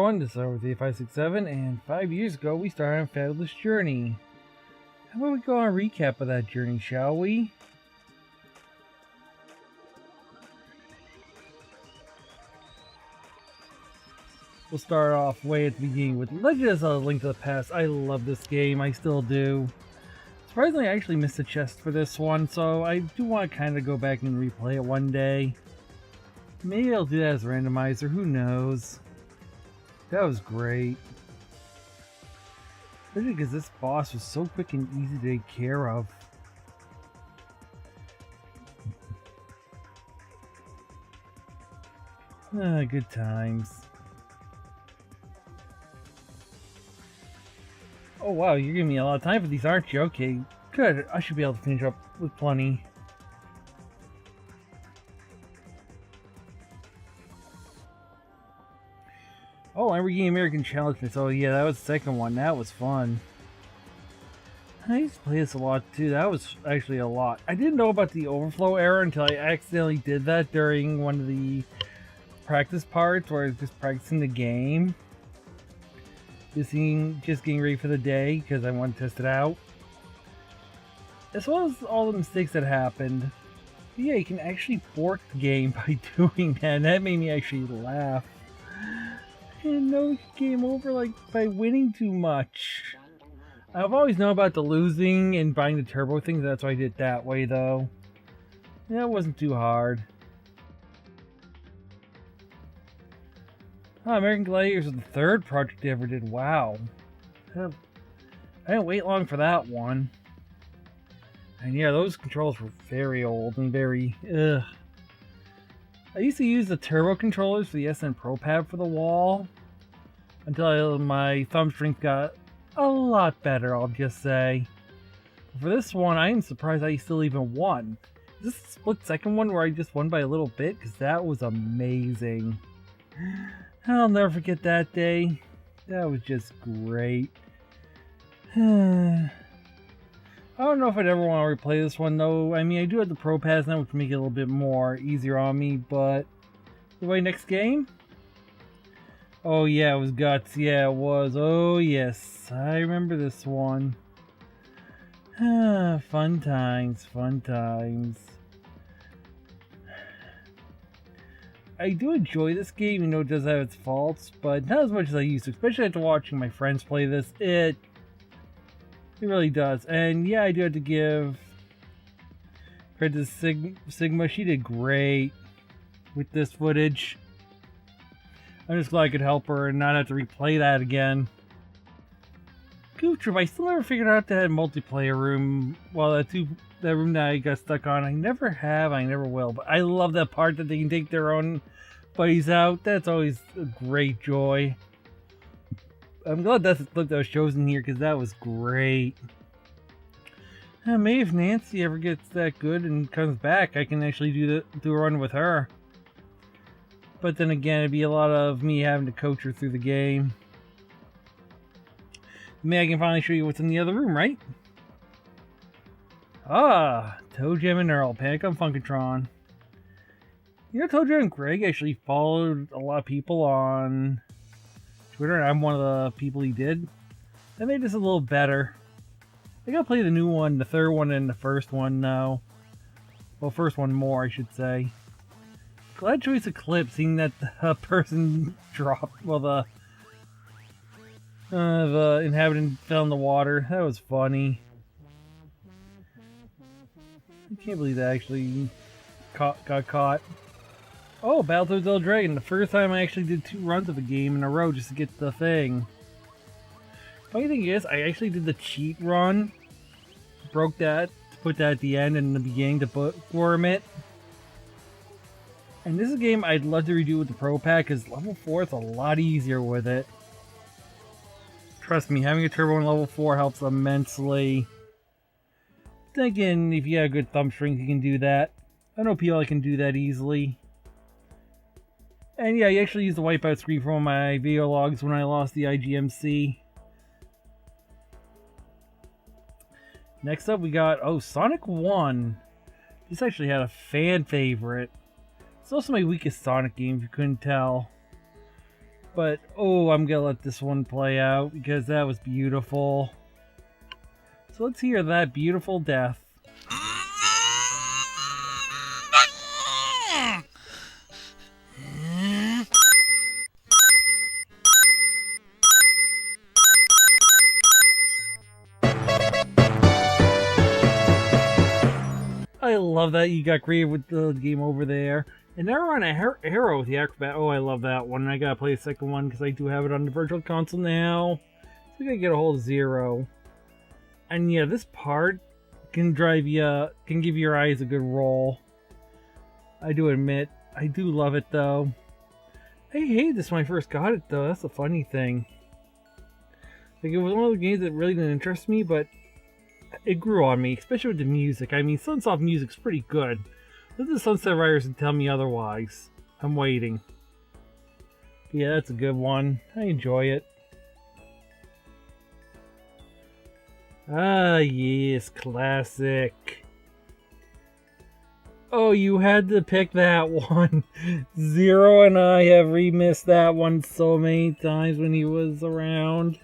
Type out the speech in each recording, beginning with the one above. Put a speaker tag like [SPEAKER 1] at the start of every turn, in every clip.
[SPEAKER 1] everyone, this is LWentworth8567, and 5 years ago we started on a fabulous journey. How about we go on a recap of that journey, shall we? We'll start off way at the beginning with Legend of Zelda: Link to the Past. I love this game, I still do. Surprisingly, I actually missed a chest for this one, so I do want to kind of go back and replay it one day. Maybe I'll do that as a randomizer, who knows. That was great. Especially because this boss was so quick and easy to take care of. Good times. Oh wow, you're giving me a lot of time for these, aren't you? Okay, good. I should be able to finish up with plenty. Oh, Lamborghini American Challenge. So yeah, that was the second one. That was fun. I used to play this a lot too. That was actually a lot. I didn't know about the overflow error until I accidentally did that during one of the practice parts where I was just practicing the game. Just getting ready for the day because I want to test it out. As well as all the mistakes that happened. But yeah, you can actually fork the game by doing that, and that made me actually laugh. I didn't know the game over like by winning too much. I've always known about the losing and buying the turbo things, that's why I did it that way though. That wasn't too hard. American Gladiators was the third project I ever did. Wow. I didn't wait long for that one. And yeah, those controls were very old and very ugh. I used to use the turbo controllers for the SN Pro Pad for the wall until my thumb strength got a lot better, I'll just say. For this one, I am surprised I still even won. Is this the split second one where I just won by a little bit? Because that was amazing. I'll never forget that day. That was just great. I don't know if I'd ever want to replay this one though. I mean, I do have the Pro Pass now, which would make it a little bit more easier on me, but anyway, next game? Oh yeah, it was Guts. Yeah, it was. Oh yes, I remember this one. Fun times, fun times. I do enjoy this game, even though it does have its faults, but not as much as I used to, especially after watching my friends play this. It really does. And yeah, I do have to give credit to Sigma. She did great with this footage. I'm just glad I could help her and not have to replay that again. Goof Troop, I still never figured out that multiplayer room. Well, that room that I got stuck on. I never have, I never will. But I love that part that they can take their own buddies out. That's always a great joy. I'm glad that's the clip that was chosen here because that was great. Maybe if Nancy ever gets that good and comes back, I can actually do a run with her. But then again, it'd be a lot of me having to coach her through the game. Maybe I can finally show you what's in the other room, right? Ah, Toe Jam and Earl, Panic on Funkatron. You know, Toe Jam and Greg actually followed a lot of people on Twitter, and I'm one of the people he did. That made this a little better. I gotta play the new one, the third one, and the first one now. Well, first one more, I should say. Glad choice of clip, seeing that the person dropped, well, the inhabitant fell in the water. That was funny. I can't believe that actually got caught. Oh, Battletoads Double Dragon. The first time I actually did 2 runs of a game in a row just to get the thing. Funny thing is, I actually did the cheat run. Broke that, put that at the end and in the beginning to bookworm it. And this is a game I'd love to redo with the Pro Pack because level 4 is a lot easier with it. Trust me, having a turbo in level 4 helps immensely. Then again, if you have a good thumb strength, you can do that. I know people that can do that easily. And yeah, I actually used the wipeout screen from my video logs when I lost the IGMC. Next up we got, Sonic 1. This actually had a fan favorite. It's also my weakest Sonic game, if you couldn't tell. But, oh, I'm gonna let this one play out because that was beautiful. So let's hear that beautiful death. I love that you got creative with the game over there. And now we're on a hero with the acrobat. Oh, I love that one. I gotta play the second one because I do have it on the virtual console now. So we gotta get a hold of Zero. And yeah, this part can give your eyes a good roll. I do admit, I do love it though. I hated this when I first got it though. That's the funny thing. Like, it was one of the games that really didn't interest me, but it grew on me, especially with the music. I mean, Sunsoft music's pretty good. Let the Sunset Riders tell me otherwise. I'm waiting. Yeah, that's a good one. I enjoy it. Ah, yes, classic. Oh, you had to pick that one. Zero and I have remissed that one so many times when he was around.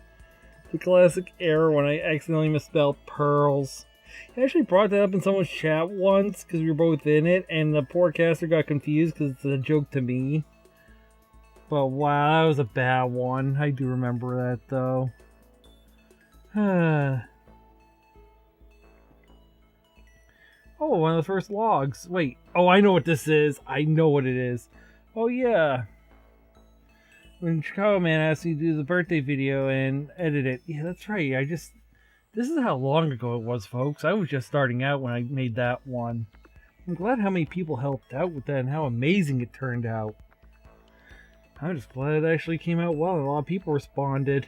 [SPEAKER 1] The classic error when I accidentally misspelled pearls. I actually brought that up in someone's chat once because we were both in it, and the poor caster got confused because it's a joke to me. But wow, that was a bad one. I do remember that though. Oh, one of the first logs. Wait. Oh, I know what this is. I know what it is. Oh yeah. When Chicago Man asked me to do the birthday video and edit it. Yeah, that's right. This is how long ago it was, folks. I was just starting out when I made that one. I'm glad how many people helped out with that and how amazing it turned out. I'm just glad it actually came out well and a lot of people responded.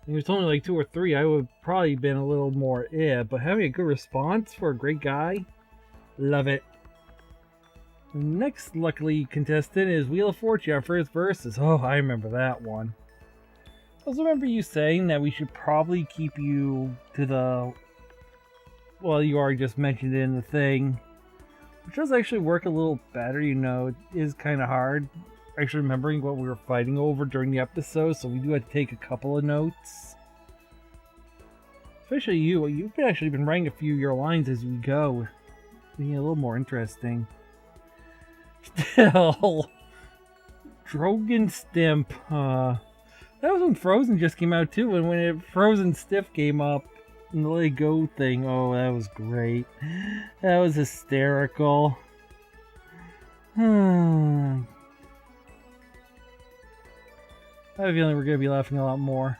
[SPEAKER 1] If it was only like 2 or 3, I would have probably been a little more but having a good response for a great guy, love it. The next luckily contestant is Wheel of Fortune, our first versus. Oh, I remember that one. I also remember you saying that we should probably keep you to the... Well, you already just mentioned it in the thing. Which does actually work a little better, you know. It is kind of hard actually remembering what we were fighting over during the episode, so we do have to take a couple of notes. Especially you. You've actually been writing a few of your lines as we go. Making it a little more interesting. Still... Drogon Stimp. That was when Frozen just came out too, and when Frozen Stiff came up in the Let It Go thing. Oh, that was great. That was hysterical. I have a feeling we're going to be laughing a lot more.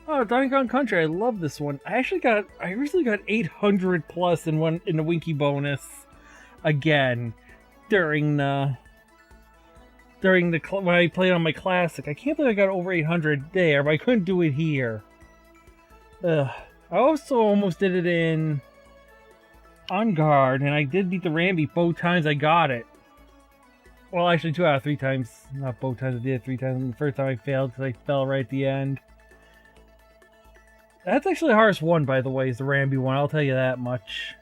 [SPEAKER 1] Oh, Donkey Kong Country, I love this one. I recently got 800 plus in the Winky bonus again during when I played on my classic. I can't believe I got over 800 there, but I couldn't do it here. I also almost did it in On Guard, and I did beat the Rambi both times I got it. Well, actually 2 out of 3 times. Not both times, I did it 3 times. And the first time I failed because I fell right at the end. That's actually the hardest one, by the way, is the Rambi one. I'll tell you that much.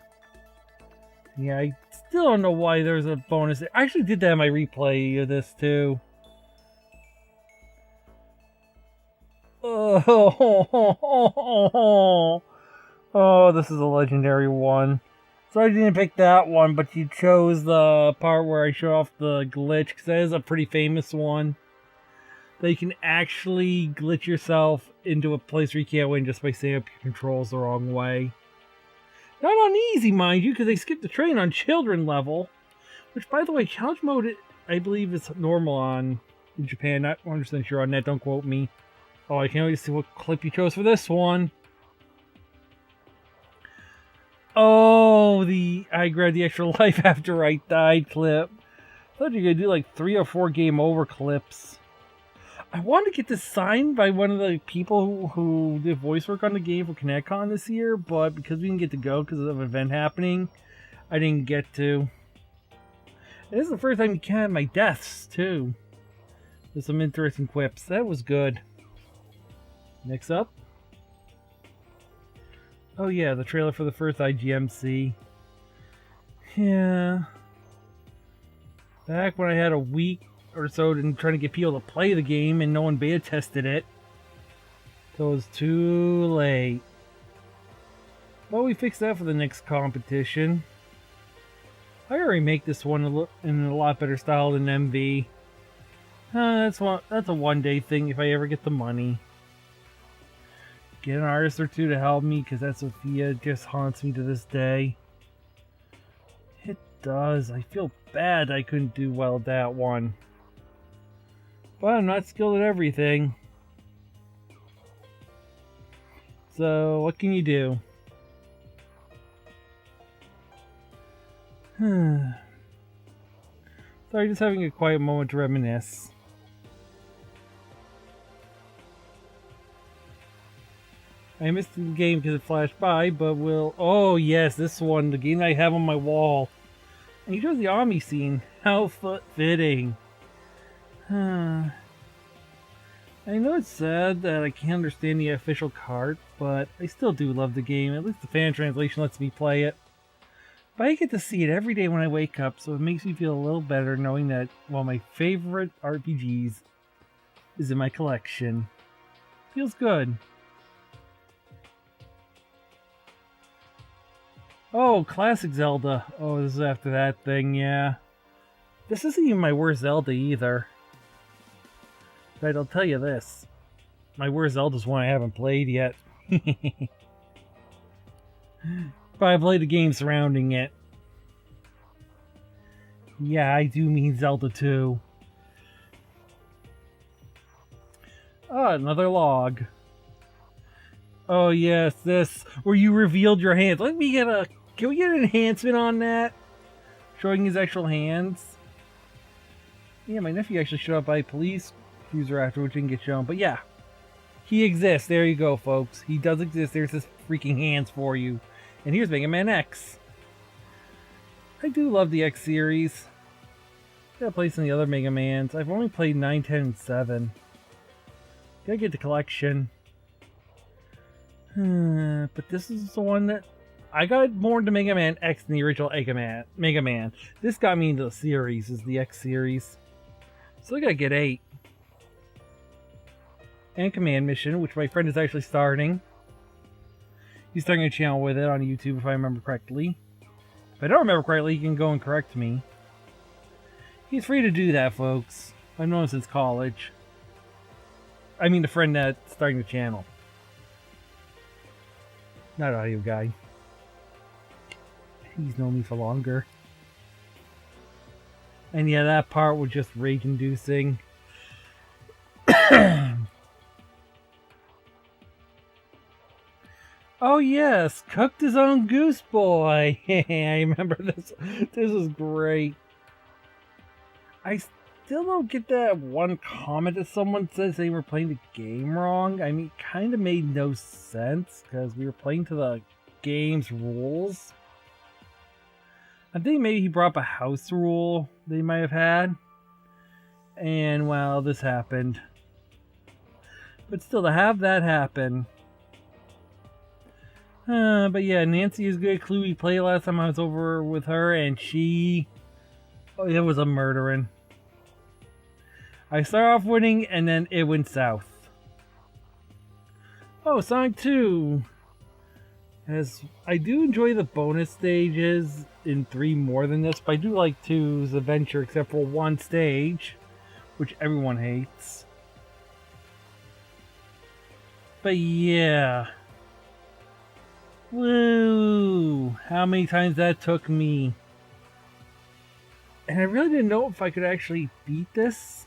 [SPEAKER 1] Yeah, I still don't know why there's a bonus. I actually did that in my replay of this, too. Oh, this is a legendary one. So I didn't pick that one, but you chose the part where I show off the glitch, because that is a pretty famous one. That you can actually glitch yourself into a place where you can't win just by setting up your controls the wrong way. Not on easy, mind you, because they skipped the train on children level. Which, by the way, challenge mode, I believe, is normal in Japan. Not 100% sure on that, don't quote me. Oh, I can't wait to see what clip you chose for this one. Oh, I grabbed the extra life after I died clip. I thought you were going to do like 3 or 4 game over clips. I wanted to get this signed by one of the people who did voice work on the game for ConnectCon this year, but because we didn't get to go because of an event happening, I didn't get to. And this is the first time you counted my deaths, too. There's some interesting quips. That was good. Next up. Oh yeah, the trailer for the first IGMC. Yeah. Back when I had a week or so and trying to get people to play the game, and no one beta tested it. So it was too late. But we fixed that for the next competition. I gotta remake this one in a lot better style than MV. That's a one-day thing if I ever get the money. Get an artist or two to help me, because that Sophia just haunts me to this day. It does. I feel bad I couldn't do well at that one. But I'm not skilled at everything. So, what can you do? Sorry, just having a quiet moment to reminisce. I missed the game because it flashed by, but we'll... Oh yes, this one, the game I have on my wall. And he shows the Ami scene. How fitting. I know it's sad that I can't understand the official cart, but I still do love the game. At least the fan translation lets me play it. But I get to see it every day when I wake up, so it makes me feel a little better knowing that one of my favorite RPGs is in my collection. Feels good. Oh, classic Zelda. Oh, this is after that thing, yeah. This isn't even my worst Zelda either. But I'll tell you this. My worst Zelda's one I haven't played yet. But I played the game surrounding it. Yeah, I do mean Zelda 2. Oh, another log. Oh yes, this where you revealed your hands. Let me get a... Can we get an enhancement on that? Showing his actual hands. Yeah, my nephew actually showed up by police cruiser after, which didn't get shown. But yeah, he exists. There you go, folks. He does exist. There's his freaking hands for you. And here's Mega Man X. I do love the X series. Gotta play some of the other Mega Mans. I've only played 9, 10, and 7. Gotta get the collection. But this is the one that... I got more into Mega Man X than the original Mega Man. This got me into the series, is the X series. So I gotta get 8. And Command Mission, which my friend is actually starting. He's starting a channel with it on YouTube, if I remember correctly. If I don't remember correctly, he can go and correct me. He's free to do that, folks. I've known him since college. I mean, the friend that's starting the channel. Not audio guy. He's known me for longer. And yeah, that part was just rage-inducing. Oh yes, cooked his own goose boy. I remember this. This was great. I still don't get that one comment that someone says they were playing the game wrong. I mean, it kind of made no sense because we were playing to the game's rules. I think maybe he brought up a house rule they might have had. And well, this happened. But still, to have that happen. But yeah, Nancy is a good clue. We played last time I was over with her, and she... Oh, it was a murdering. I started off winning, and then it went south. Oh, Sonic 2! As I do enjoy the bonus stages in 3 more than this, but I do like 2's adventure, except for one stage, which everyone hates. But yeah... Woo! How many times that took me. And I really didn't know if I could actually beat this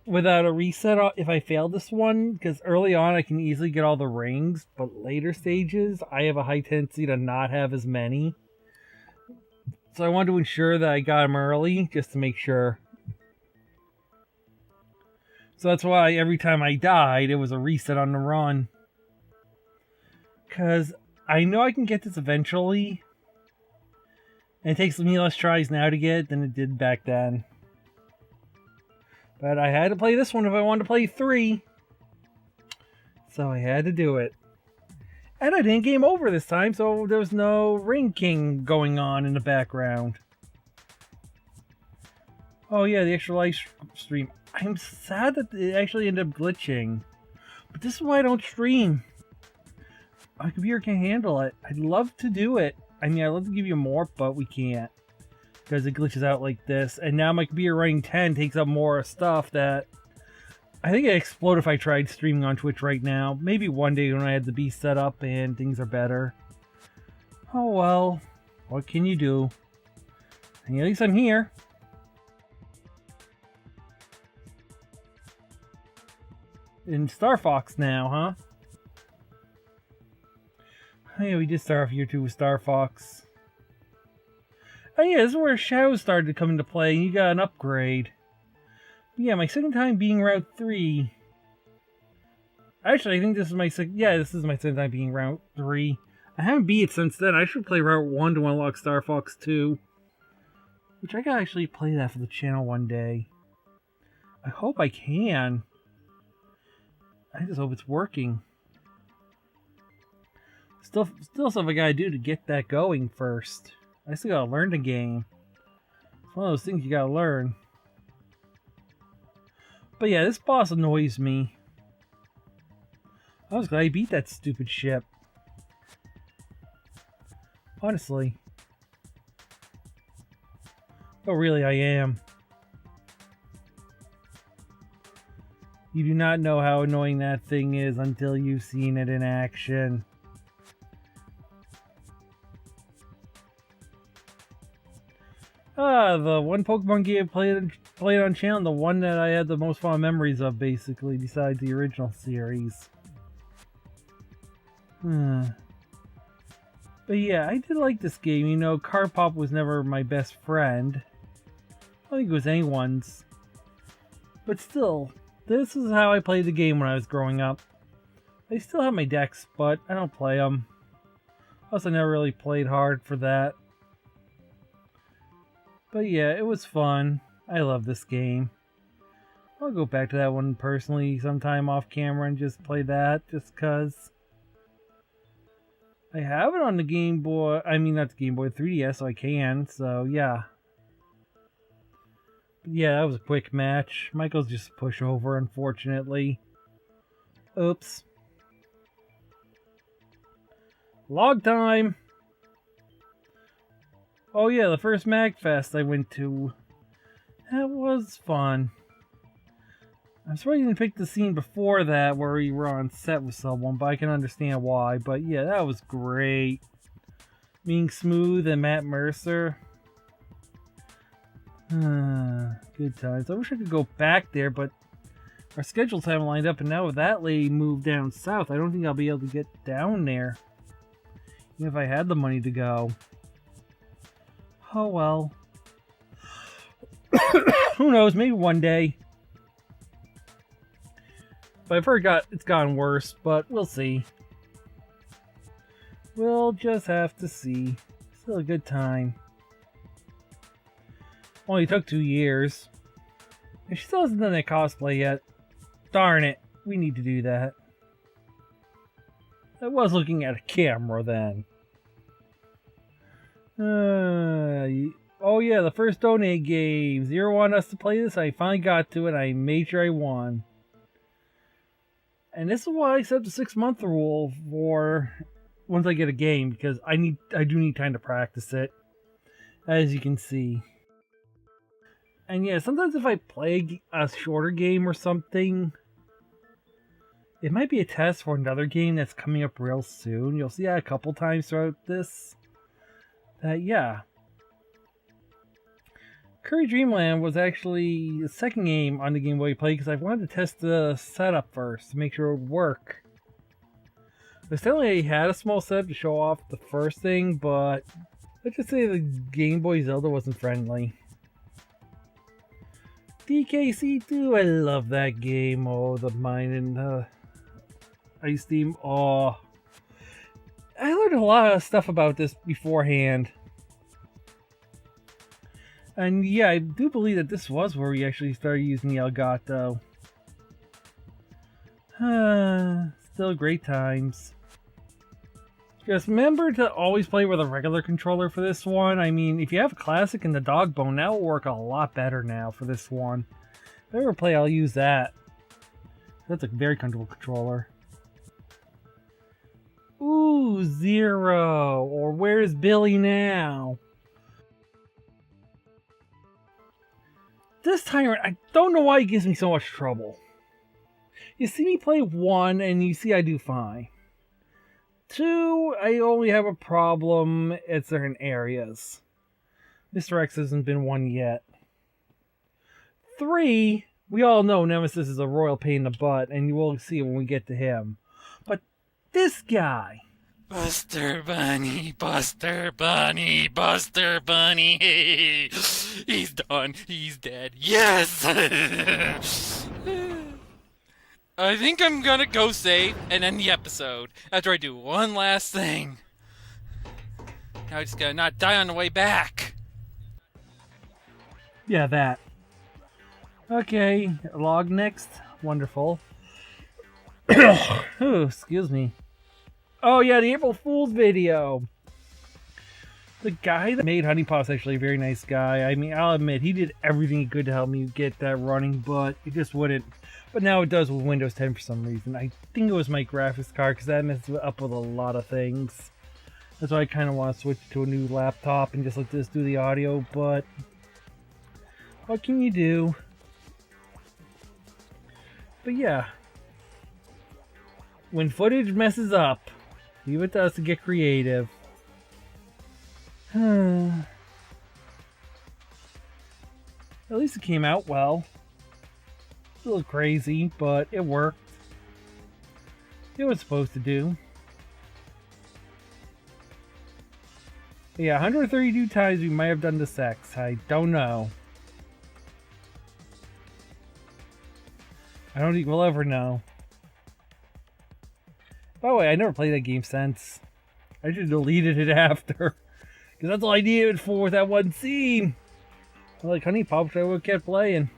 [SPEAKER 1] without a reset if I failed this one, because early on I can easily get all the rings, but later stages I have a high tendency to not have as many. So I wanted to ensure that I got them early, just to make sure. So that's why every time I died, it was a reset on the run. Because I know I can get this eventually. And it takes me less tries now to get it than it did back then. But I had to play this one if I wanted to play 3. So I had to do it. And I didn't game over this time, so there was no Ring King going on in the background. Oh yeah, the extra live stream. I'm sad that it actually ended up glitching. But this is why I don't stream. My computer can't handle it. I'd love to do it. I mean, I'd love to give you more, but we can't. Because it glitches out like this. And now my computer running 10 takes up more stuff that... I think it'd explode if I tried streaming on Twitch right now. Maybe one day when I had the beast set up and things are better. Oh well. What can you do? And at least I'm here. In Star Fox now, huh? Oh yeah, we did start off year 2 with Star Fox. Oh yeah, this is where shadows started to come into play, and you got an upgrade. But yeah, my second time being Route 3. Actually, I think this is my second... Yeah, this is my second time being Route 3. I haven't beat it since then. I should play Route 1 to unlock Star Fox 2. Which I gotta actually play that for the channel one day. I hope I can. I just hope it's working. Still stuff I gotta do to get that going first. I still gotta learn the game. It's one of those things you gotta learn. But yeah, this boss annoys me. I was glad I beat that stupid ship. Honestly. Oh, really, I am. You do not know how annoying that thing is until you've seen it in action. The one Pokemon game I played on channel, the one that I had the most fond memories of, basically, besides the original series. But yeah, I did like this game. You know, Card Pop was never my best friend. I don't think it was anyone's. But still, this is how I played the game when I was growing up. I still have my decks, but I don't play them. Plus, I never really played hard for that. But yeah, it was fun. I love this game. I'll go back to that one personally sometime off camera and just play that, just cause. I have it on the Game Boy, I mean not the Game Boy, 3DS, so I can, so yeah. But yeah, that was a quick match. Michael's just a pushover, unfortunately. Oops. Log time! Oh yeah, the first MagFest I went to. That was fun. I'm sorry you didn't pick the scene before that where we were on set with someone, but I can understand why. But yeah, that was great. Being Smooth and Matt Mercer. Good times. I wish I could go back there, but our schedules haven't lined up, and now with that lady moved down south, I don't think I'll be able to get down there. Even if I had the money to go. Oh well. Who knows, maybe one day. But I've heard it's gotten worse, but we'll see. We'll just have to see. Still a good time. Only took 2 years. And she still hasn't done that cosplay yet. Darn it, we need to do that. I was looking at a camera then. Oh yeah, the first donate game. Zero wanted us to play this. I finally got to it. I made sure I won. And this is why I set the 6-month rule for once I get a game, because I do need time to practice it, as you can see. And yeah, sometimes if I play a shorter game or something, it might be a test for another game that's coming up real soon. You'll see that a couple times throughout this. Yeah. Curry Dreamland was actually the second game on the Game Boy Play because I wanted to test the setup first to make sure it would work. I certainly had a small setup to show off the first thing, but let's just say the Game Boy Zelda wasn't friendly. DKC2, I love that game. Oh, the mine and Ice Team. Oh, I learned a lot of stuff about this beforehand. And yeah, I do believe that this was where we actually started using the Elgato. Still great times. Just remember to always play with a regular controller for this one. I mean, if you have a classic and the dog bone, that will work a lot better now for this one. If I ever play, I'll use that. That's a very comfortable controller. Ooh, 0. Or where's Billy now? This timer, I don't know why it gives me so much trouble. You see me play 1 and you see I do fine. 2, I only have a problem at certain areas. Mr. X hasn't been won yet. 3, we all know Nemesis is a royal pain in the butt, and you will see it when we get to him. But this guy...
[SPEAKER 2] Buster Bunny, Buster Bunny, Buster Bunny. He's done. He's dead. Yes! I think I'm gonna go save and end the episode after I do one last thing. Now I just gotta not die on the way back.
[SPEAKER 1] Yeah, that. Okay, log next. Wonderful. Oh, excuse me. Oh yeah, the April Fool's video. The guy that made Honey Pot's actually a very nice guy. I mean, I'll admit, he did everything he could to help me get that running, but it just wouldn't. But now it does with Windows 10 for some reason. I think it was my graphics card, because that messes up with a lot of things. That's why I kind of want to switch to a new laptop and just let this do the audio, but... what can you do? But yeah. When footage messes up, leave it to us to get creative. At least it came out well. It's a little crazy, but it worked. It was supposed to do. But yeah, 132 times we might have done the sex. I don't know. I don't think we'll ever know. By the way, I never played that game since. I should have deleted it after. Because that's all I needed it for, that one scene. Like Honey Pot, I would have kept playing.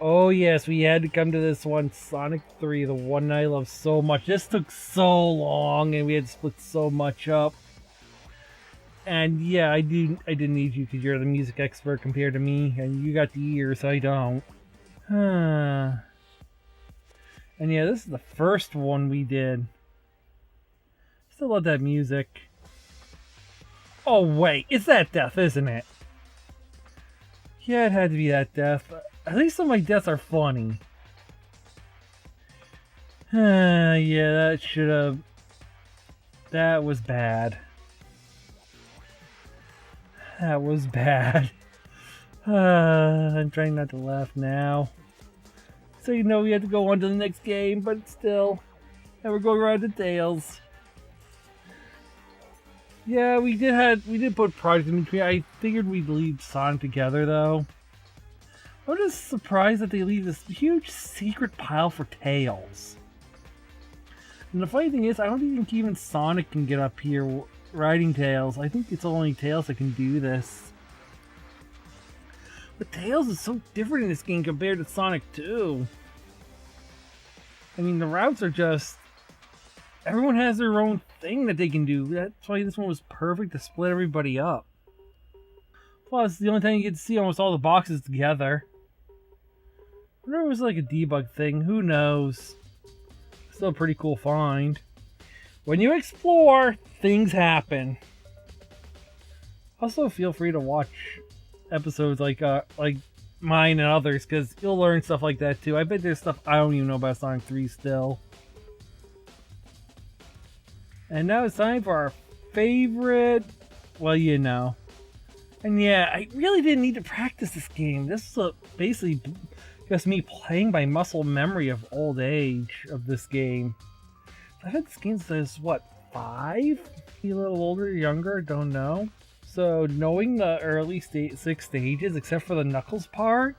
[SPEAKER 1] Oh yes, we had to come to this one, Sonic 3, the one I love so much. This took so long, and we had to split so much up. And yeah, I didn't need you because you're the music expert compared to me, and you got the ears, I don't. And yeah, this is the first one we did. Still love that music. Oh wait, it's that death, isn't it? Yeah, it had to be that death. At least some of my deaths are funny. Yeah, that should have... that was bad. That was bad. I'm trying not to laugh now. So you know we had to go on to the next game, but still. And we're going around to Tails. Yeah, we did put projects in between. I figured we'd leave Sonic together though. I'm just surprised that they leave this huge secret pile for Tails. And the funny thing is, I don't think even Sonic can get up here riding Tails. I think it's only Tails that can do this. But Tails is so different in this game compared to Sonic 2. I mean, the routes are just... everyone has their own thing that they can do. That's why this one was perfect to split everybody up. Plus, the only time you get to see almost all the boxes together. I wonder if it was like a debug thing. Who knows? Still a pretty cool find. When you explore, things happen. Also, feel free to watch episodes like mine and others, because you'll learn stuff like that too. I bet there's stuff I don't even know about Sonic 3 still. And now it's time for our favorite, well, you know. And yeah, I really didn't need to practice this game. This is basically just me playing by muscle memory of old age of this game. I've had this game since, what, 5? Maybe a little older, younger, don't know. So knowing the early 6 stages, except for the Knuckles part,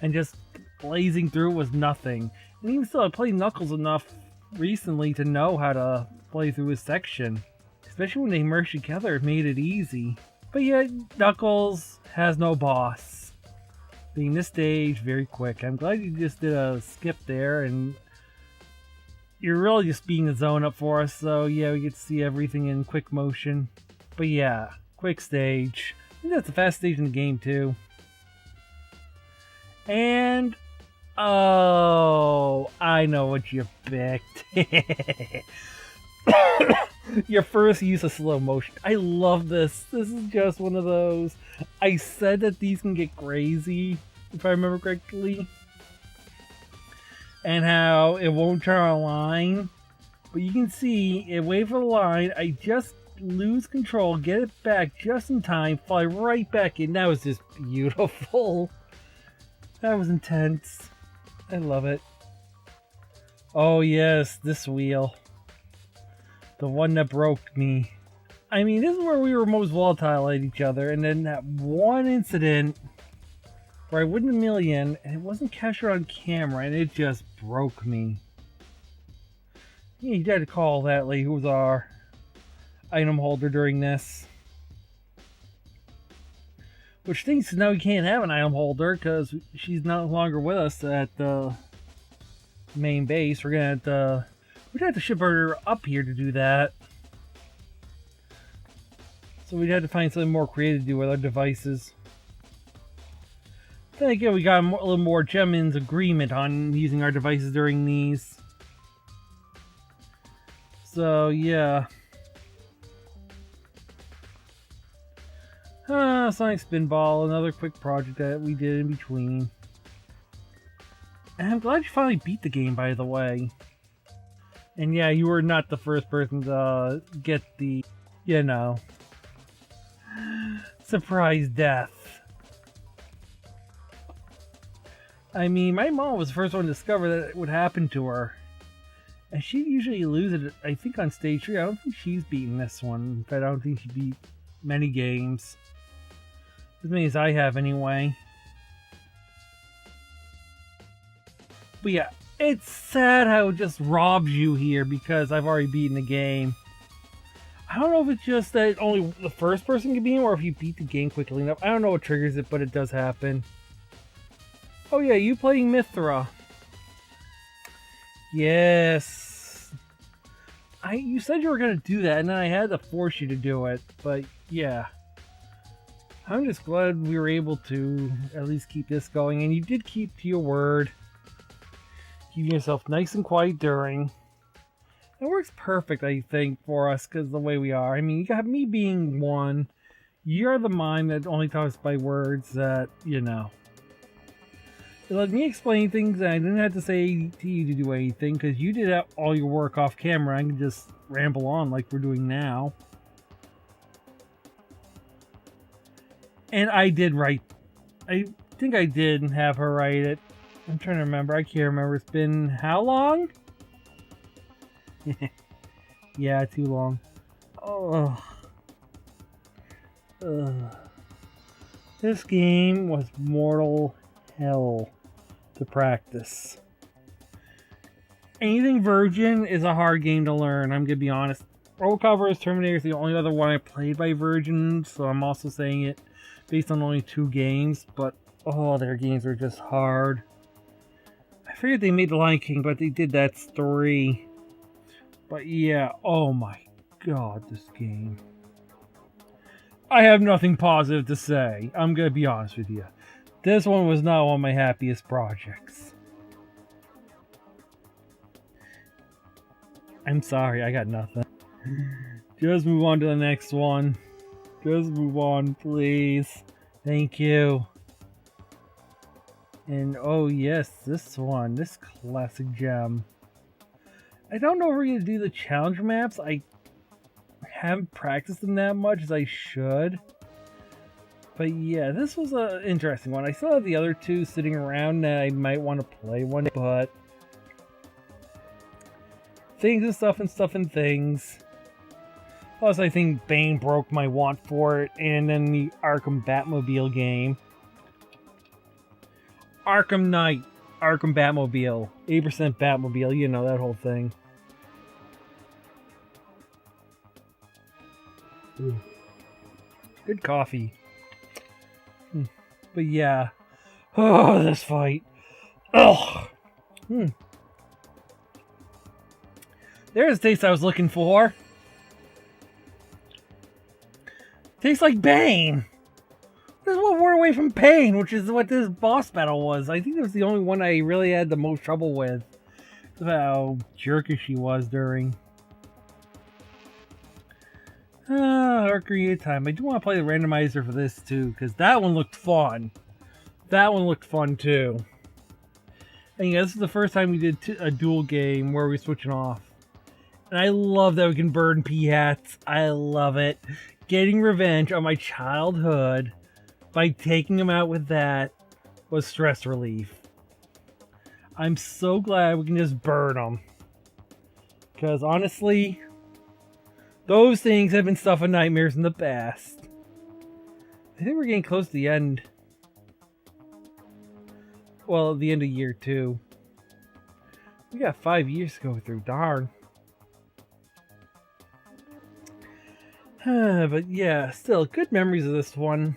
[SPEAKER 1] and just blazing through was nothing. And even still, I played Knuckles enough recently to know how to play through his section. Especially when they merged together, it made it easy. But yeah, Knuckles has no boss. Being this stage, very quick. I'm glad you just did a skip there, and you're really just speeding the zone up for us, so yeah, we get to see everything in quick motion. But yeah, quick stage. I think that's the fastest stage in the game too. And oh, I know what you picked. Your first use of slow motion. I love this. This is just one of those. I said that these can get crazy, if I remember correctly. And how it won't turn on a line. But you can see, it wait for the line, I just lose control, get it back just in time, fly right back in. That was just beautiful. That was intense. I love it. Oh yes, this wheel. The one that broke me. I mean, this is where we were most volatile at each other, and then that one incident where I wouldn't a million, and it wasn't captured on camera, and it just broke me. Yeah, you had to call that lady who was our item holder during this. Which thinks now we can't have an item holder because she's no longer with us at the main base. We're gonna have to ship her up here to do that. So we'd have to find something more creative to do with our devices. Then again, we got a little more Gemmin's agreement on using our devices during these. So yeah. Sonic Spinball, another quick project that we did in between. And I'm glad you finally beat the game, by the way. And yeah, you were not the first person to get the, you know, surprise death. I mean, my mom was the first one to discover that it would happen to her. And she'd usually lose it, I think, on stage 3. I don't think she's beaten this one. In fact, I don't think she beat many games. As many as I have, anyway. But yeah, it's sad how it just robs you here because I've already beaten the game. I don't know if it's just that only the first person can beat him or if you beat the game quickly enough. I don't know what triggers it, but it does happen. Oh yeah, you playing Mithra. Yes. You said you were going to do that, and then I had to force you to do it. But yeah. I'm just glad we were able to at least keep this going. And you did keep to your word. Keeping yourself nice and quiet during. It works perfect, I think, for us because the way we are. I mean, you got me being one. You're the mime that only talks by words that, you know. It let me explain things and I didn't have to say to you to do anything because you did all your work off camera. I can just ramble on like we're doing now. And I did write. I think I did have her write it. I'm trying to remember. I can't remember. It's been how long? Yeah, too long. Oh. This game was mortal hell to practice. Anything Virgin is a hard game to learn, I'm gonna be honest. Robocop vs. Terminator is the only other one I played by Virgin, so I'm also saying it based on only 2 games, but oh, their games are just hard. I figured they made The Lion King, but they did that 3. But yeah, oh my god, this game. I have nothing positive to say. I'm gonna be honest with you. This one was not one of my happiest projects. I'm sorry, I got nothing. Just move on to the next one. Just move on, please. Thank you. And oh yes, this one. This classic gem. I don't know if we're going to do the challenge maps. I haven't practiced them that much as I should. But yeah, this was an interesting one. I still have the other 2 sitting around that I might want to play one day, but things and things. Plus, I think Bane broke my want for it, and then the Arkham Batmobile game. Arkham Knight, Arkham Batmobile, 8% Batmobile, you know, that whole thing. Ooh. Good coffee. But yeah. Oh, this fight. Ugh. There's the taste I was looking for. Tastes like Bane. This is one word away from pain, which is what this boss battle was. I think it was the only one I really had the most trouble with. How jerkish she was during. Our create time. I do want to play the randomizer for this too, because that one looked fun. That one looked fun too. And yeah, this is the first time we did a dual game where we're switching off. And I love that we can burn pea hats. I love it. Getting revenge on my childhood by taking him out with that was stress relief. I'm so glad we can just burn them. Because honestly, those things have been stuff of nightmares in the past. I think we're getting close to the end. Well, the end of year 2. We got 5 years to go through, darn. But yeah, still, good memories of this one.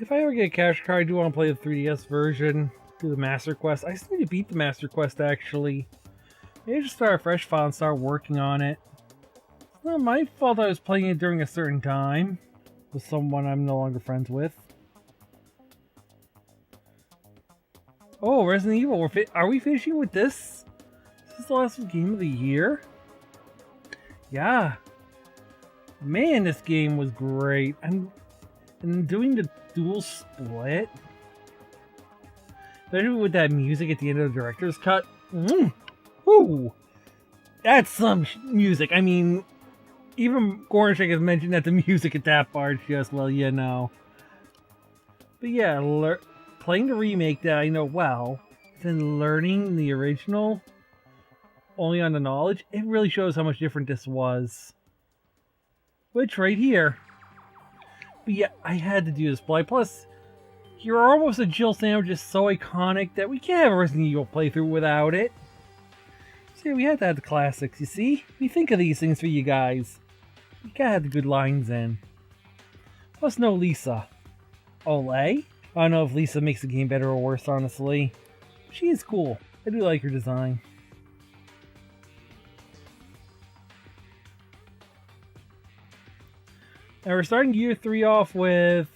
[SPEAKER 1] If I ever get a cash card, I do want to play the 3DS version. Do the Master Quest. I still need to beat the Master Quest, actually. Maybe just start a fresh file and start working on it. It's not my fault I was playing it during a certain time. With someone I'm no longer friends with. Oh, Resident Evil. Are we finishing with this? Is this the last game of the year? Yeah. Man, this game was great. And doing the dual split. Especially with that music at the end of the director's cut. Ooh. That's some music. I mean, even Gornshek has mentioned that the music at that part just, well, you know. But yeah, playing the remake that I know well, then learning the original only on the knowledge, it really shows how much different this was. Which, right here. But yeah, I had to do this play. Plus, You're Almost a Jill sandwich is so iconic that we can't have a Resident Evil playthrough without it. So yeah, we had to have the classics, you see? We think of these things for you guys. We gotta have the good lines in. Plus no Lisa. Ole? I don't know if Lisa makes the game better or worse, honestly. She is cool. I do like her design. Now we're starting year 3 off with...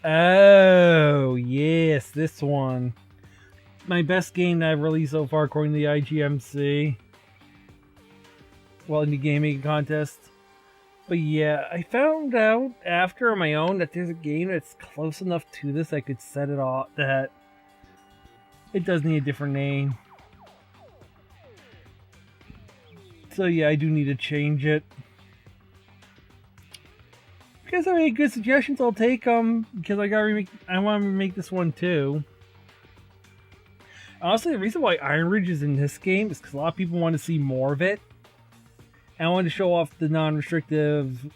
[SPEAKER 1] Oh, yes, this one. My best game that I've released so far according to the IGMC. Well, Indie Game Making Contest. But yeah, I found out after on my own that there's a game that's close enough to this I could set it off that it does need a different name. So yeah, I do need to change it. If you guys have any good suggestions, I'll take them, because I want to remake this one too. Honestly, the reason why Iron Ridge is in this game is because a lot of people want to see more of it. And I wanted to show off the non-restrictive,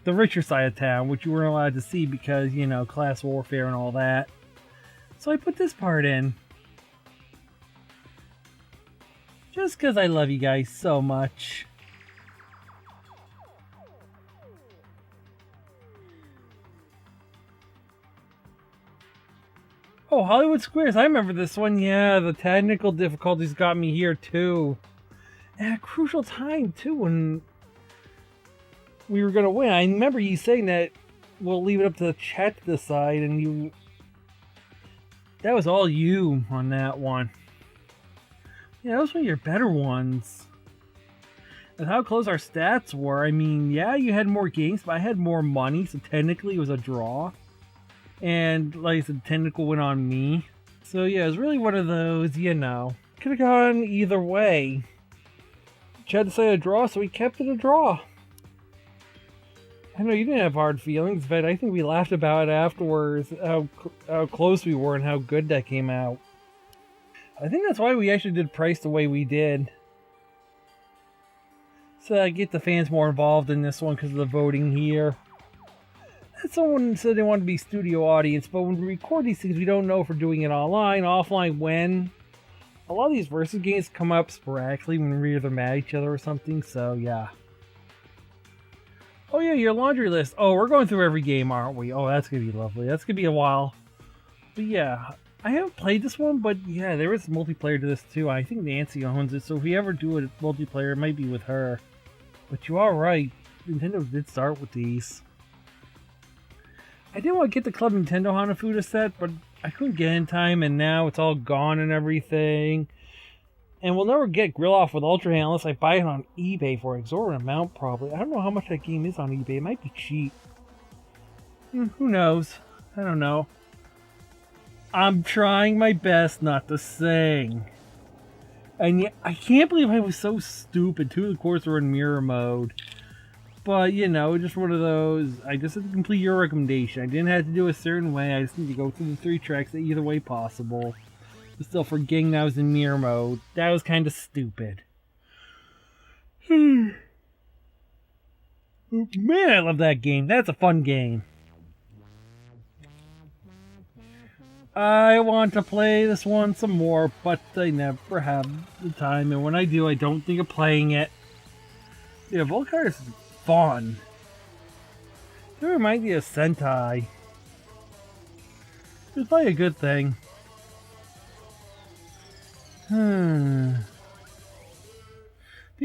[SPEAKER 1] the richer side of town, which you weren't allowed to see because, you know, class warfare and all that. So I put this part in. Just because I love you guys so much. Oh, Hollywood Squares. I remember this one. Yeah, the technical difficulties got me here too. At a crucial time too when we were going to win. I remember you saying that we'll leave it up to the chat to decide, and you... That was all you on that one. Yeah, that was one of your better ones. And how close our stats were. I mean, yeah, you had more games, but I had more money, so technically it was a draw. And like I said, technical went on me. So yeah, it was really one of those, you know. Could have gone either way. Chad decided to draw, so we kept it a draw. I know you didn't have hard feelings, but I think we laughed about it afterwards, how close we were and how good that came out. I think that's why we actually did price the way we did. So I get the fans more involved in this one because of the voting here. Someone said they wanted to be studio audience, but when we record these things, we don't know if we're doing it online, offline, when. A lot of these versus games come up sporadically when we're either mad at each other or something, so yeah. Oh yeah, your laundry list. Oh, we're going through every game, aren't we? Oh, that's going to be lovely. That's going to be a while. But yeah, I haven't played this one, but yeah, there is multiplayer to this too. I think Nancy owns it, so if we ever do a multiplayer, it might be with her. But you are right, Nintendo did start with these. I did want to get the Club Nintendo Hanafuda set, but I couldn't get in time, and now it's all gone and everything. And we'll never get Grill Off with Ultra Hand unless I buy it on eBay for an exorbitant amount, probably. I don't know how much that game is on eBay. It might be cheap. Who knows? I don't know. I'm trying my best not to sing. And yet, I can't believe I was so stupid. 2 of the courses were in mirror mode. But, you know, just one of those. I just had to complete your recommendation. I didn't have to do a certain way. I just need to go through the 3 tracks either way possible. But still, forgetting that I was in mirror mode, that was kind of stupid. Man, I love that game. That's a fun game. I want to play this one some more, but I never have the time, and when I do, I don't think of playing it. Yeah, Volcar is fun. It reminds me of Sentai. It's probably a good thing. Yeah,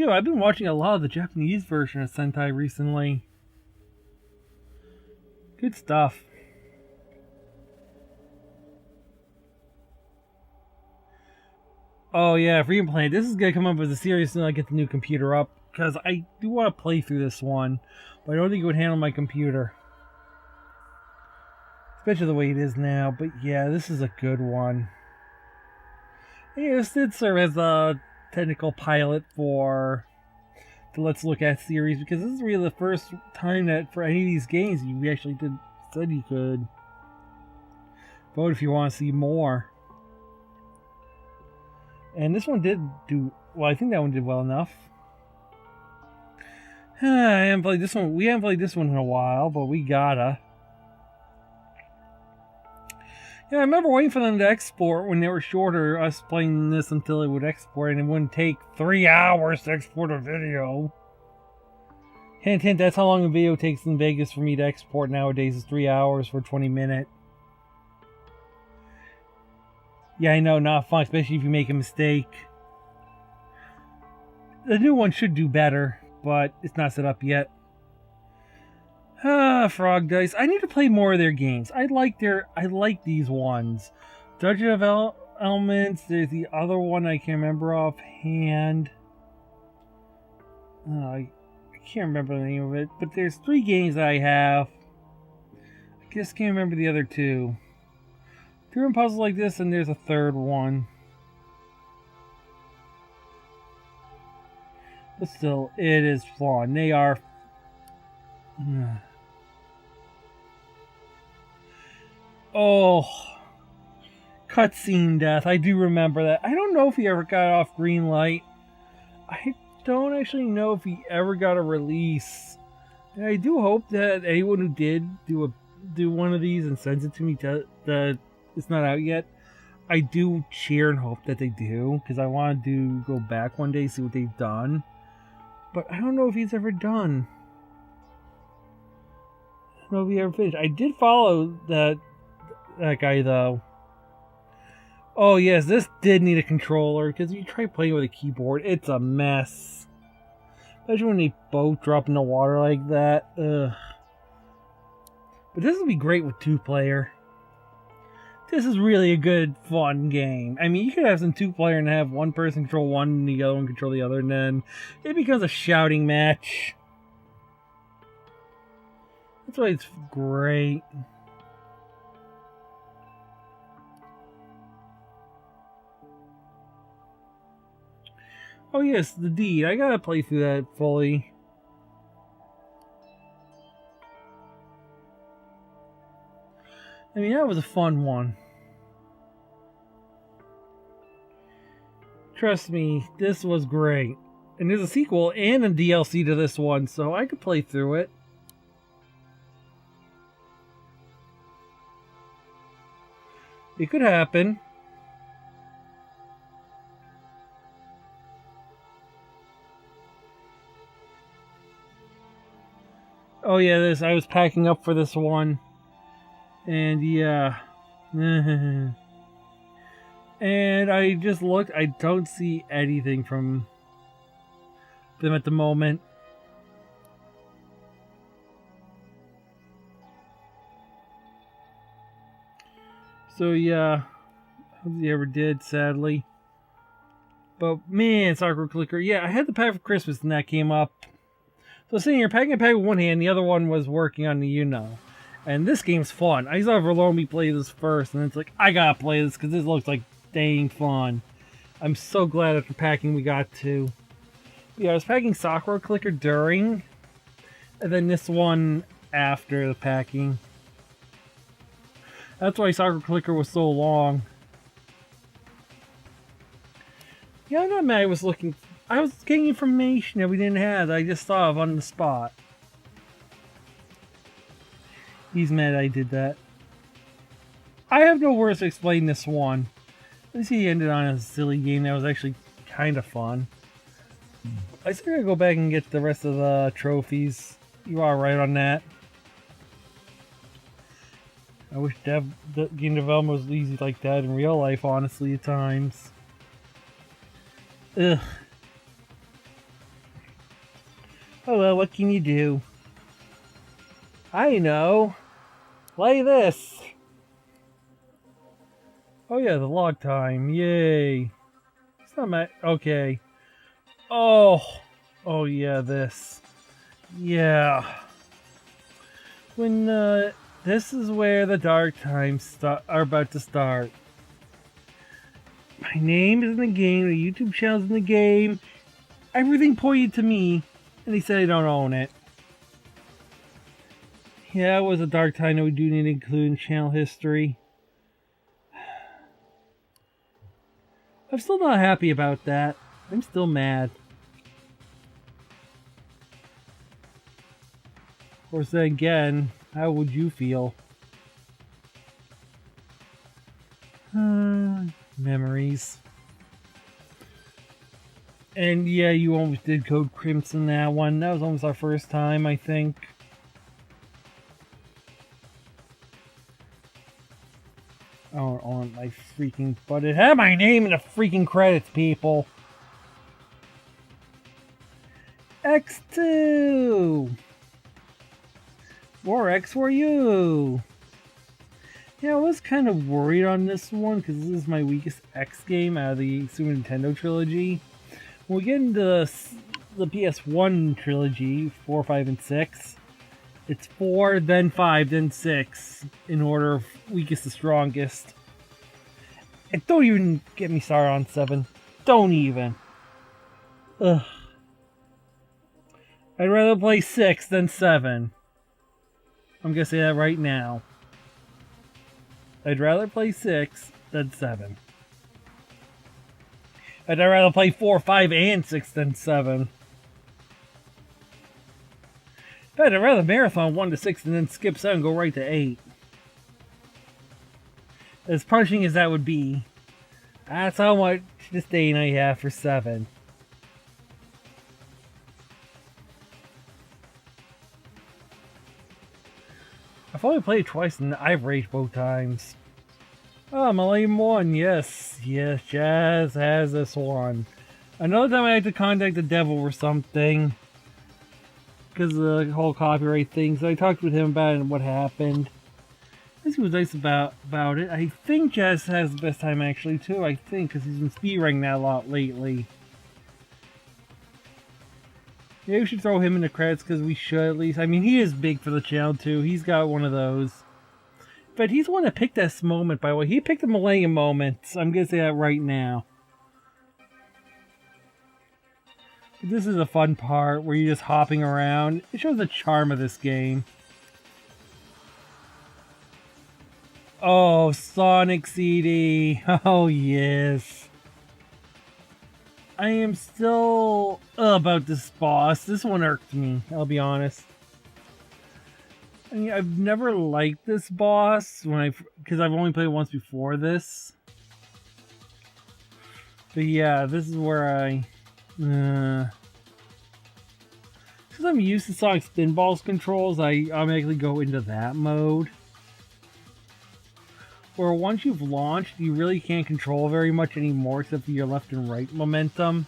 [SPEAKER 1] I've been watching a lot of the Japanese version of Sentai recently. Good stuff. Oh yeah, Freedom Planet. This is gonna come up as a series when I get the new computer up, because I do want to play through this one, but I don't think it would handle my computer, especially the way it is now. But yeah, this is a good one. Yeah, this did serve as a technical pilot for the Let's Look At series, because this is really the first time that for any of these games you actually said you could vote if you want to see more. And this one did do well. I think that one did well enough. I haven't played this one. We haven't played this one in a while, but we gotta. Yeah, I remember waiting for them to export when they were shorter. Us playing this until it would export, and it wouldn't take 3 hours to export a video. Hint, hint. That's how long a video takes in Vegas for me to export nowadays. Is 3 hours for 20 minutes. Yeah, I know, not fun, especially if you make a mistake. The new one should do better, but it's not set up yet. Frog Dice. I need to play more of their games. I like these ones. Dungeon of Elements. There's the other one I can't remember offhand. I can't remember the name of it, but there's 3 games that I have. I just can't remember the other 2. Turing puzzles like this, and there's a 3rd one. But still, it is fun. They are... Oh, cutscene death. I do remember that. I don't know if he ever got off green light. I don't actually know if he ever got a release. And I do hope that anyone who did do one of these and sends it to me that it's not out yet, I do cheer and hope that they do, because I want to go back one day, see what they've done. But I don't know if he's ever done. I don't know if he ever finished. I did follow that guy, though. Oh, yes, this did need a controller, because if you try playing with a keyboard, it's a mess. Especially when they both drop in the water like that. Ugh. But this would be great with 2-player. This is really a good, fun game. I mean, you could have some 2-player and have one person control one and the other one control the other, and then it becomes a shouting match. That's why it's great. Oh yes, the Deed. I gotta play through that fully. I mean, that was a fun one. Trust me, this was great. And there's a sequel and a DLC to this one, so I could play through it. It could happen. Oh yeah, I was packing up for this one. And yeah. And I just looked. I don't see anything from them at the moment. So yeah, he ever did, sadly. But man, Soccer Clicker, yeah, I had the pack for Christmas and that came up. So sitting here packing a pack with one hand, the other one was working on the And this game's fun. I saw Verlomi play this first, and it's like, I gotta play this because this looks like dang fun. I'm so glad after packing we got to. Yeah, I was packing Soccer Clicker during, and then this one after the packing. That's why Soccer Clicker was so long. Yeah, I'm not mad. I was getting information that we didn't have that I just thought of on the spot. He's mad I did that. I have no words to explain this one. At least he ended on a silly game that was actually kind of fun. I still gotta go back and get the rest of the trophies. You are right on that. I wish the game development was easy like that in real life, honestly, at times. Ugh. Oh well, what can you do? I know. Play this. Oh yeah, the log time. Yay. It's not my... Okay. Oh. Oh yeah, this. Yeah. When, this is where the dark times are about to start. My name is in the game, the YouTube channel's in the game. Everything pointed to me, and they said I don't own it. Yeah, it was a dark time that we do need to include in channel history. I'm still not happy about that. I'm still mad. Of course, then again, how would you feel? Memories. And yeah, you almost did Code Crimson that one. That was almost our first time, I think. Oh, on my freaking butt. It had my name in the freaking credits, people. X2! More X for you! Yeah, I was kind of worried on this one because this is my weakest X game out of the Super Nintendo trilogy. When we get into the PS1 trilogy, 4, 5, and 6, it's 4, then 5, then 6, in order of weakest to strongest. And don't even get me started on 7. Don't even. Ugh. I'd rather play 6 than 7. I'm gonna say that right now. I'd rather play 6 than 7. I'd rather play 4, 5, and 6 than 7. But I'd rather marathon 1 to 6 and then skip 7 and go right to 8. As punishing as that would be, that's how much disdain I have for 7. I've only played twice and I've raged both times. Oh, Millennium 1, yes. Yes, Jazz has this one. Another time I had to contact the devil or something. Because of the whole copyright thing. So I talked with him about it and what happened. I think he was nice about it. I think Jazz has the best time actually too. I think because he's been speedrunning that a lot lately. Yeah, we should throw him in the credits because we should at least. I mean, he is big for the channel too. He's got one of those. But he's the one that picked this moment, by the way. He picked the Millennium moment. I'm going to say that right now. This is a fun part where you're just hopping around. It shows the charm of this game. Oh, Sonic CD. Oh, yes. I am still about this boss. This one irked me, I'll be honest. I mean, I've never liked this boss because I've only played it once before this. But yeah, this is where I because I'm used to Sonic Spinball's controls, I automatically go into that mode. where once you've launched, you really can't control very much anymore except for your left and right momentum.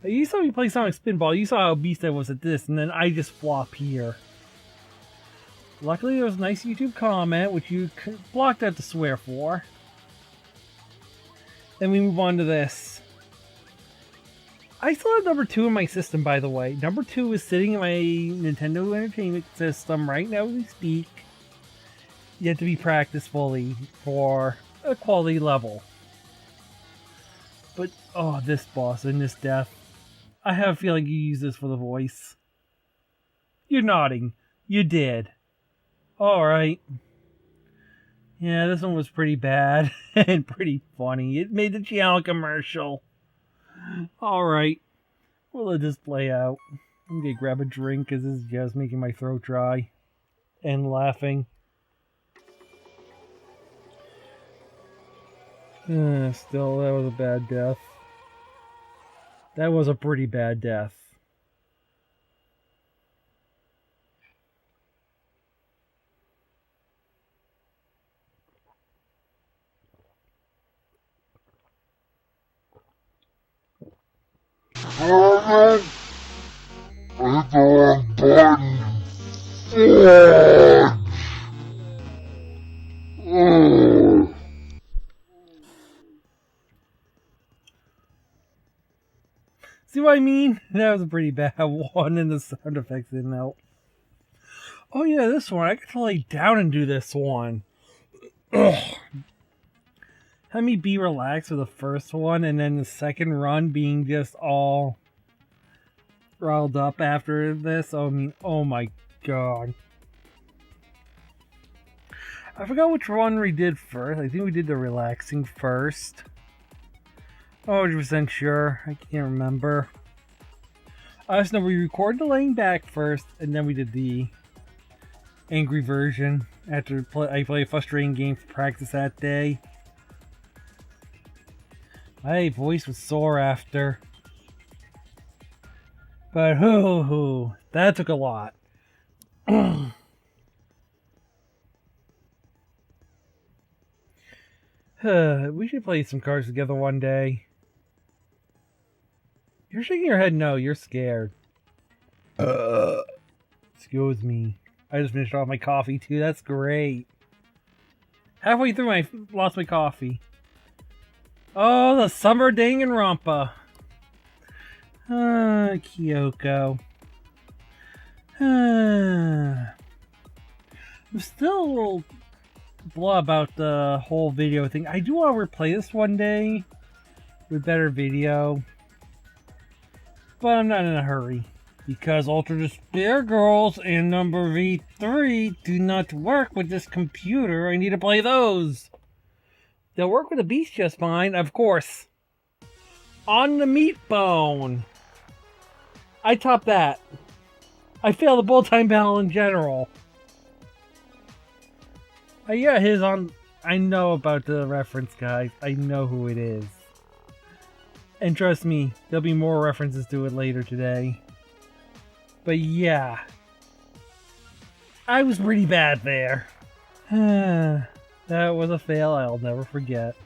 [SPEAKER 1] You saw me play Sonic Spinball, you saw how beast I was at this, and then I just flop here. Luckily there was a nice YouTube comment, which you blocked out to swear for. Then we move on to this. I still have number 2 in my system, by the way. Number 2 is sitting in my Nintendo Entertainment System right now as we speak. Yet to be practiced fully for a quality level. But, oh, this boss and this death. I have a feeling you use this for the voice. You're nodding. You did. Alright. Yeah, this one was pretty bad and pretty funny. It made the channel commercial. Alright. We'll let this play out. I'm gonna grab a drink because this is just making my throat dry. And laughing. Still, that was a bad death. That was a pretty bad death.
[SPEAKER 3] I hit the wrong button.
[SPEAKER 1] See what I mean? That was a pretty bad one, and the sound effects didn't help. Oh yeah, this one. I got to lay down and do this one. Ugh. Had me be relaxed for the first one, and then the second run being just all riled up after this. I mean, oh my god. I forgot which one we did first. I think we did the relaxing first. 100% sure. I can't remember. I just know we recorded the laying back first, and then we did the angry version after I played a frustrating game for practice that day. My voice was sore after. But hoo, that took a lot. We should play some cards together one day. You're shaking your head no, you're scared. Excuse me. I just finished off my coffee too, that's great. Halfway through I lost my coffee. Oh, the summer Danganronpa. Kyoko. I'm still a little blah about the whole video thing. I do want to replay this one day with better video. But I'm not in a hurry. Because Ultra Despair Girls and number V3 do not work with this computer. I need to play those. They'll work with the Beast just fine, of course. On the meat bone. I topped that. I failed the bullet time battle in general. Yeah, his on. I know about the reference, guys. I know who it is. And trust me, there'll be more references to it later today. But yeah. I was pretty bad there. That was a fail I'll never forget.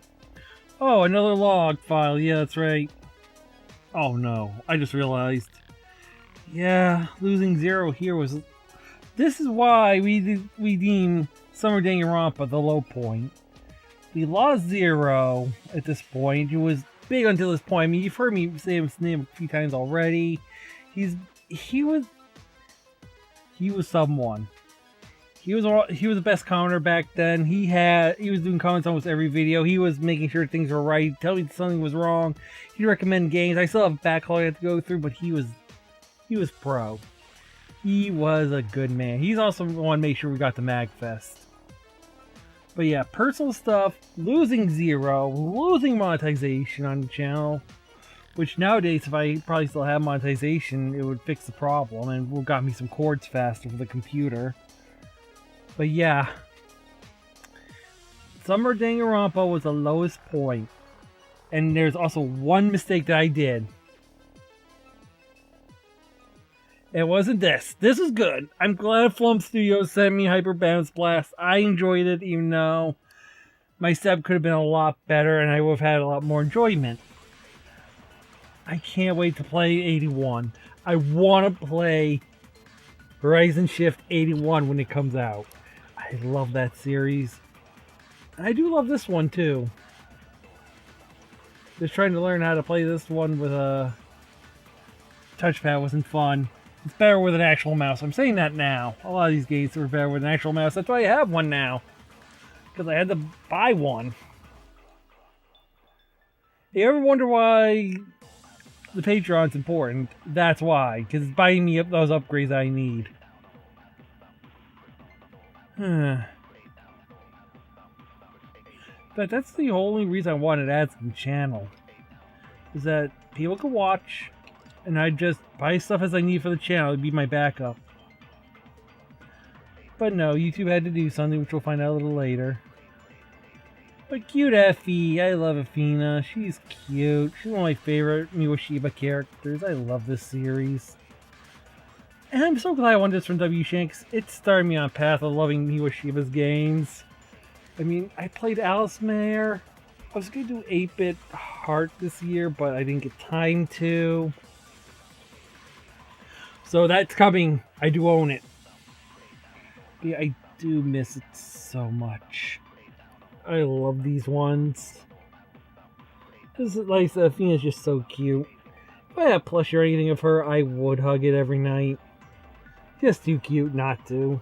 [SPEAKER 1] Oh, another log file. Yeah, that's right. Oh no, I just realized. Yeah, losing 0 here was... This is why we deem Summer Danganronpa the low point. We lost 0 at this point. It was big until this point. I mean, you've heard me say his name a few times already. He was someone. He was the best commenter back then. He was doing comments almost every video. He was making sure things were right, telling me something was wrong. He'd recommend games. I still have a backlog I have to go through, but he was pro. He was a good man. He's also the one to make sure we got the MagFest. But yeah, personal stuff, losing 0, losing monetization on the channel, which nowadays, if I probably still have monetization, it would fix the problem and would got me some chords faster for the computer. But yeah, Summer Danganronpa was the lowest point. And there's also one mistake that I did. It wasn't this. This is good. I'm glad Flump Studios sent me Hyper Bounce Blast. I enjoyed it, even though my step could have been a lot better and I would have had a lot more enjoyment. I can't wait to play 81. I want to play Horizon Shift 81 when it comes out. I love that series. And I do love this one too. Just trying to learn how to play this one with a touchpad wasn't fun. It's better with an actual mouse. I'm saying that now. A lot of these games are better with an actual mouse. That's why I have one now. Because I had to buy one. You ever wonder why the Patreon's important? That's why. Because it's buying me up those upgrades I need. But that's the only reason I wanted ads on the channel. Is that people could watch, and I just buy stuff as I need for the channel. It'd be my backup. But no, YouTube had to do something, which we'll find out a little later. But cute Effie. I love Athena. She's cute. She's one of my favorite Miwashiba characters. I love this series. And I'm so glad I won this from W. Shanks. It started me on a path of loving Miwashiba's games. I mean, I played Alice Mare. I was going to do 8-Bit Heart this year, but I didn't get time to. So that's coming. I do own it. Yeah, I do miss it so much. I love these ones. This is like Athena's just so cute. If I had plush or anything of her, I would hug it every night. Just too cute not to.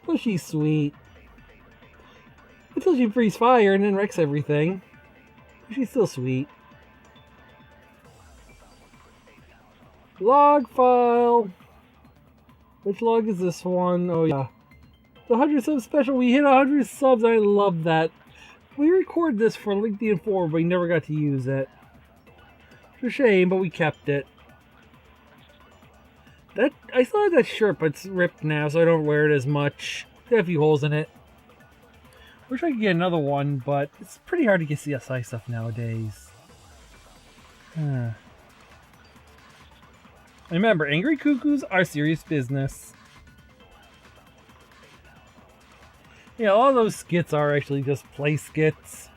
[SPEAKER 1] But she's sweet. Until she breathes fire and then wrecks everything. She's still sweet. Log file. Which log is this one? Oh yeah. The 100 subs special. We hit 100 subs. I love that. We recorded this for LinkedIn 4, but we never got to use it. It's a shame, but we kept it. I still have that shirt, but it's ripped now, so I don't wear it as much. There are a few holes in it. Wish I could get another one, but it's pretty hard to get CSI stuff nowadays. Remember, Angry Cuckoos are serious business. Yeah, all those skits are actually just play skits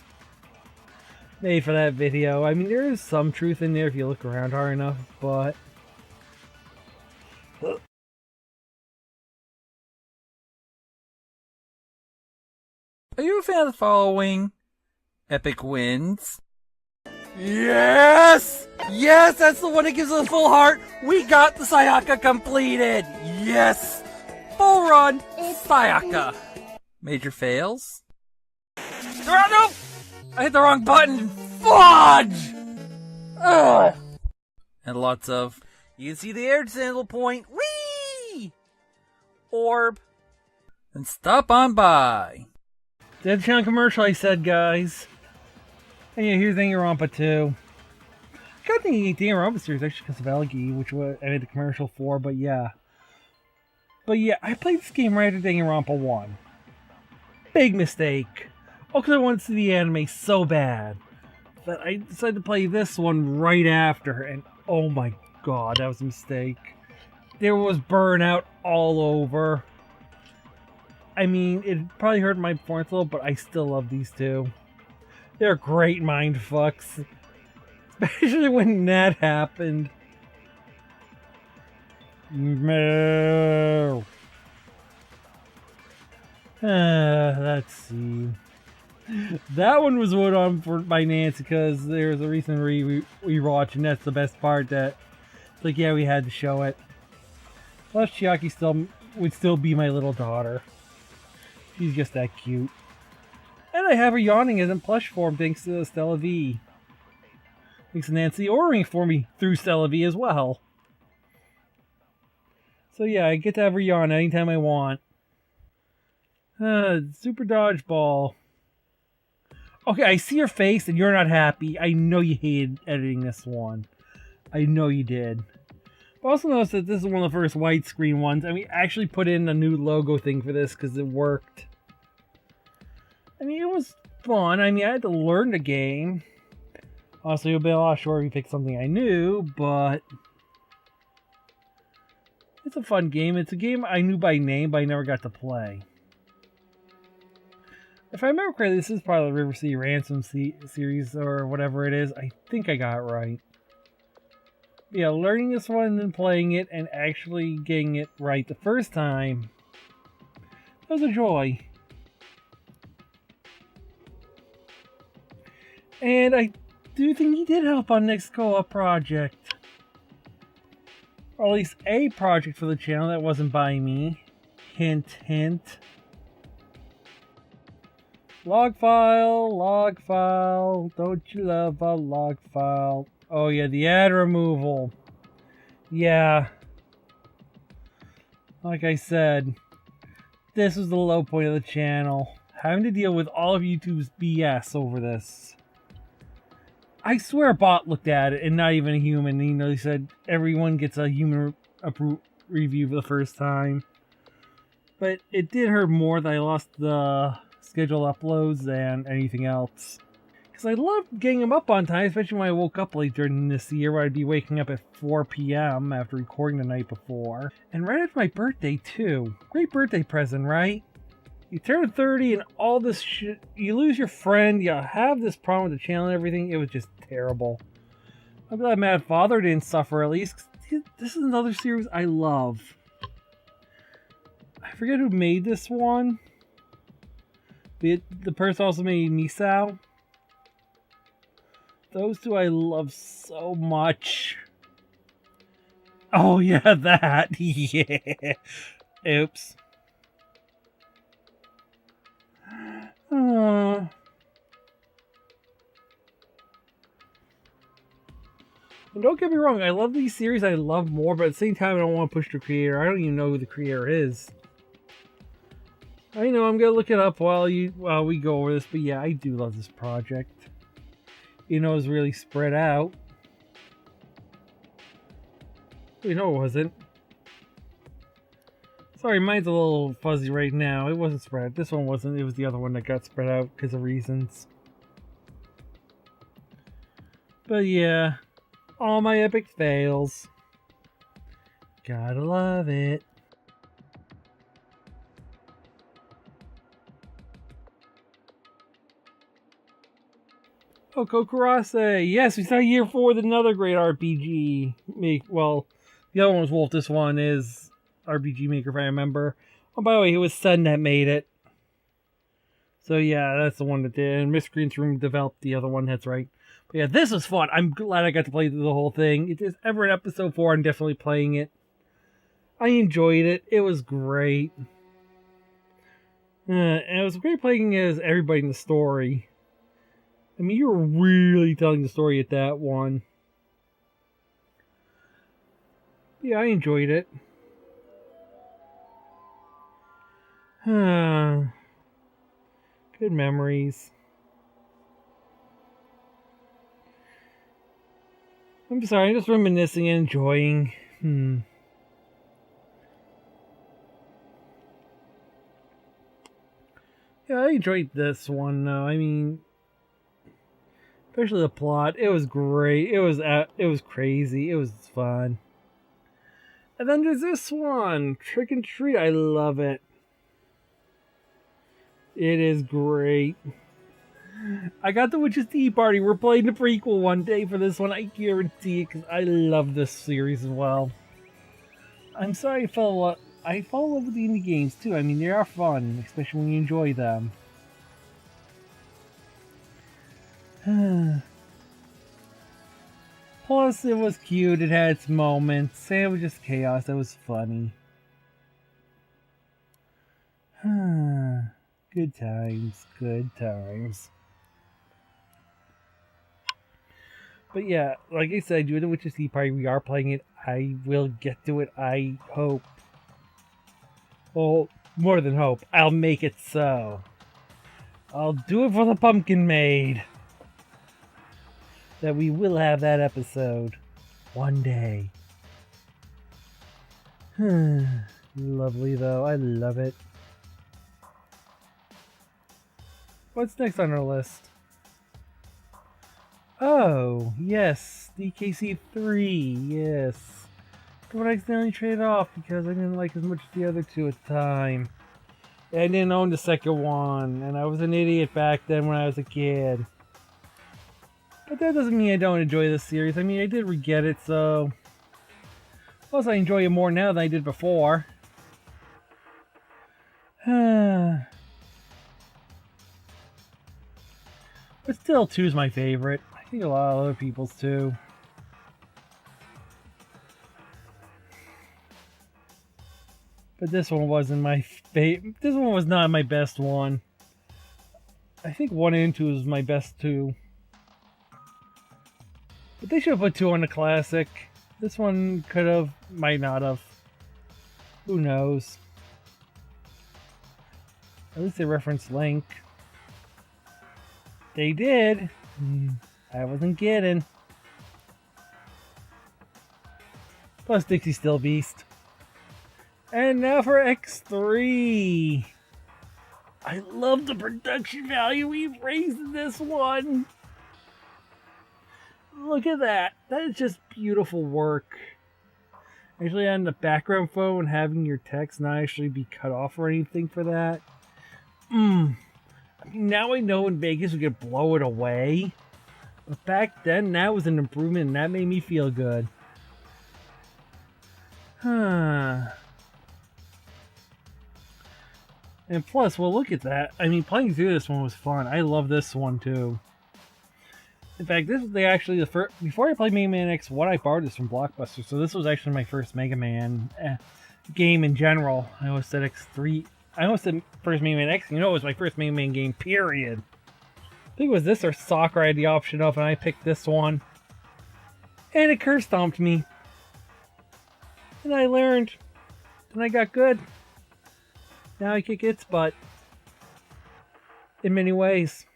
[SPEAKER 1] made for that video. I mean, there is some truth in there if you look around hard enough, but...
[SPEAKER 4] Are you a fan of the following epic wins? Yes! Yes, that's the one that gives us a full heart. We got the Sayaka completed. Yes! Full run, Sayaka. Major fails? Nope! I hit the wrong button. Fudge! Ugh! And lots of, you can see the air sample point. Whee! Orb. And stop on by.
[SPEAKER 1] Dead Channel commercial, I said, guys. And yeah, here's Danganronpa 2. I got the Danganronpa series actually because of Algae, which I made the commercial for, but yeah. But yeah, I played this game right after Danganronpa 1. Big mistake. Oh, because I wanted to see the anime so bad that I decided to play this one right after, and oh my god, that was a mistake. There was burnout all over. I mean, it probably hurt my performance a little, but I still love these two. They're great mind fucks. Especially when that happened. No. Let's see. That one was voted on by Nancy because there's a recent rewatch, and that's the best part. That it's like, yeah, we had to show it. Plus, Chiaki would still be my little daughter. She's just that cute. And I have her yawning in plush form thanks to Stella V. Thanks to Nancy ordering for me through Stella V as well. So yeah, I get to have her yawn anytime I want. Super Dodgeball. Okay, I see your face and you're not happy. I know you hated editing this one. I know you did. But also notice that this is one of the first widescreen ones. And we actually put in a new logo thing for this because it worked. I mean, it was fun. I mean, I had to learn the game. Honestly, it would have been a lot shorter if you picked something I knew, but it's a fun game. It's a game I knew by name, but I never got to play. If I remember correctly, this is part of the River City Ransom series or whatever it is. I think I got it right. Yeah, learning this one and then playing it and actually getting it right the first time, that was a joy. And I do think he did help on next co-op project. Or at least a project for the channel that wasn't by me. Hint, hint. Log file, don't you love a log file? Oh yeah, the ad removal. Yeah. Like I said, this was the low point of the channel. Having to deal with all of YouTube's BS over this. I swear a bot looked at it and not even a human. You know, they said everyone gets a human review for the first time. But it did hurt more that I lost the scheduled uploads than anything else. Because I loved getting them up on time, especially when I woke up late during this year where I'd be waking up at 4 p.m. after recording the night before. And right after my birthday, too. Great birthday present, right? You turn 30 and all this shit, you lose your friend, you have this problem with the channel and everything. It was just terrible. I'm glad Mad Father didn't suffer at least. This is another series I love. I forget who made this one. The person also made Misao. Those two I love so much. Oh yeah, that. Yeah. Oops. And don't get me wrong, I love these series, I love more, but at the same time I don't want to push the creator. I don't even know who the creator is. I know, I'm gonna look it up while we go over this, but yeah, I do love this project. You know, it's really spread out. You know it wasn't. Sorry, mine's a little fuzzy right now. It wasn't spread out. This one wasn't. It was the other one that got spread out because of reasons. But yeah, all my epic fails. Gotta love it. Oh, Kokurase! Yes, we saw year 4 with another great RPG. Well, the other one was Wolf. This one is RPG Maker, if I remember. Oh, by the way, it was Sun that made it. So yeah, that's the one that did. And Miss Green's Room developed the other one. That's right. But yeah, this was fun. I'm glad I got to play through the whole thing. If there's ever an episode 4, I'm definitely playing it. I enjoyed it. It was great. And it was great playing as everybody in the story. I mean, you were really telling the story at that one. Yeah, I enjoyed it. Good memories. I'm sorry, I'm just reminiscing and enjoying. Yeah, I enjoyed this one though. I mean, especially the plot. It was great. It was crazy. It was fun. And then there's this one, Trick and Treat. I love it. It is great. I got the Witch's Tea Party. We're playing the prequel one day for this one. I guarantee it, because I love this series as well. I'm sorry I fell in love with the indie games too. I mean, they are fun, especially when you enjoy them. Plus, it was cute. It had its moments. And it was just chaos. That was funny. Good times. Good times. But yeah, like I said, due to Witch's Tea Party, we are playing it. I will get to it, I hope. Well, more than hope. I'll make it so. I'll do it for the Pumpkin Maid. That we will have that episode. One day. Lovely though. I love it. What's next on our list? Oh, yes, DKC3, yes. But I accidentally traded off because I didn't like as much as the other two at the time. I didn't own the second one, and I was an idiot back then when I was a kid. But that doesn't mean I don't enjoy this series. I mean, I did re-get it, so... Plus, I enjoy it more now than I did before. But still, 2's my favorite. I think a lot of other people's too. But this one wasn't my favorite. This one was not my best one. I think 1 and 2 is my best 2. But they should have put 2 on the classic. This one could have, might not have. Who knows? At least they referenced Link. They did. I wasn't kidding. Plus Dixie's still beast. And now for X3. I love the production value we've raised in this one. Look at that. That is just beautiful work. Actually on the background photo and having your text not actually be cut off or anything for that. I mean, now I know in Vegas we could blow it away. But back then, that was an improvement and that made me feel good. And plus, well, look at that. I mean, playing through this one was fun. I love this one too. In fact, this was actually the first. Before I played Mega Man X1, I borrowed this from Blockbuster, so this was actually my first Mega Man game in general. I almost said X3. I almost said first Mega Man X. You know, it was my first Mega Man game, period. I think it was this or Soccer I had the option of, and I picked this one. And it curse stomped me. And I learned. And I got good. Now I kick its butt. In many ways.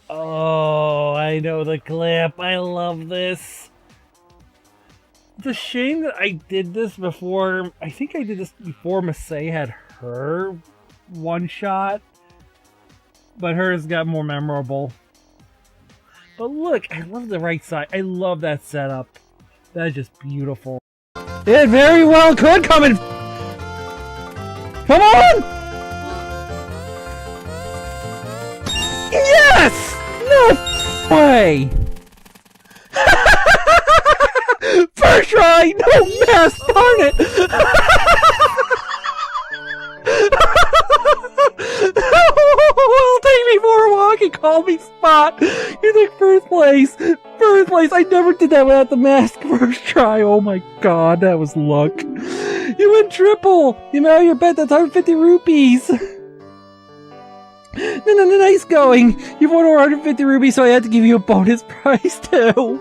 [SPEAKER 1] Oh, I know the clip. I love this. It's a shame that I did this before. I think I did this before Masay had her one shot. But hers got more memorable. But look, I love the right side. I love that setup. That is just beautiful. It very well could come in. Come on! Yes! No way! First try! No mess! Darn it! It'll take me for a walk and call me Spot. You're the first place. First place. I never did that without the mask. First try. Oh my god, that was luck. You went triple. You made your bet. That's 150 rupees. Nice going. You won 150 rupees, so I had to give you a bonus prize too.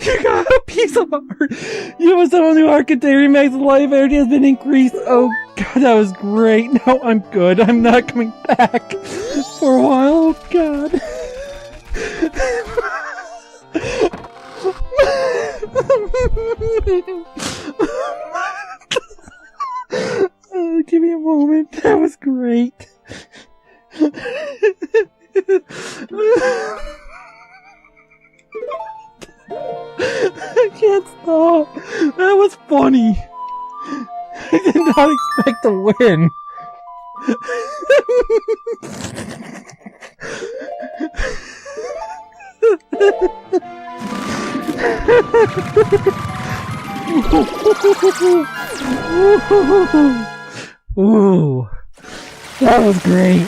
[SPEAKER 1] You got a piece of art. You have a new art container. Max life energy has been increased. Oh god, that was great. No, I'm good. I'm not coming back for a while. Oh god. Oh, give me a moment. That was great. I can't stop. That was funny. I did not expect to win. Ooh, that was great.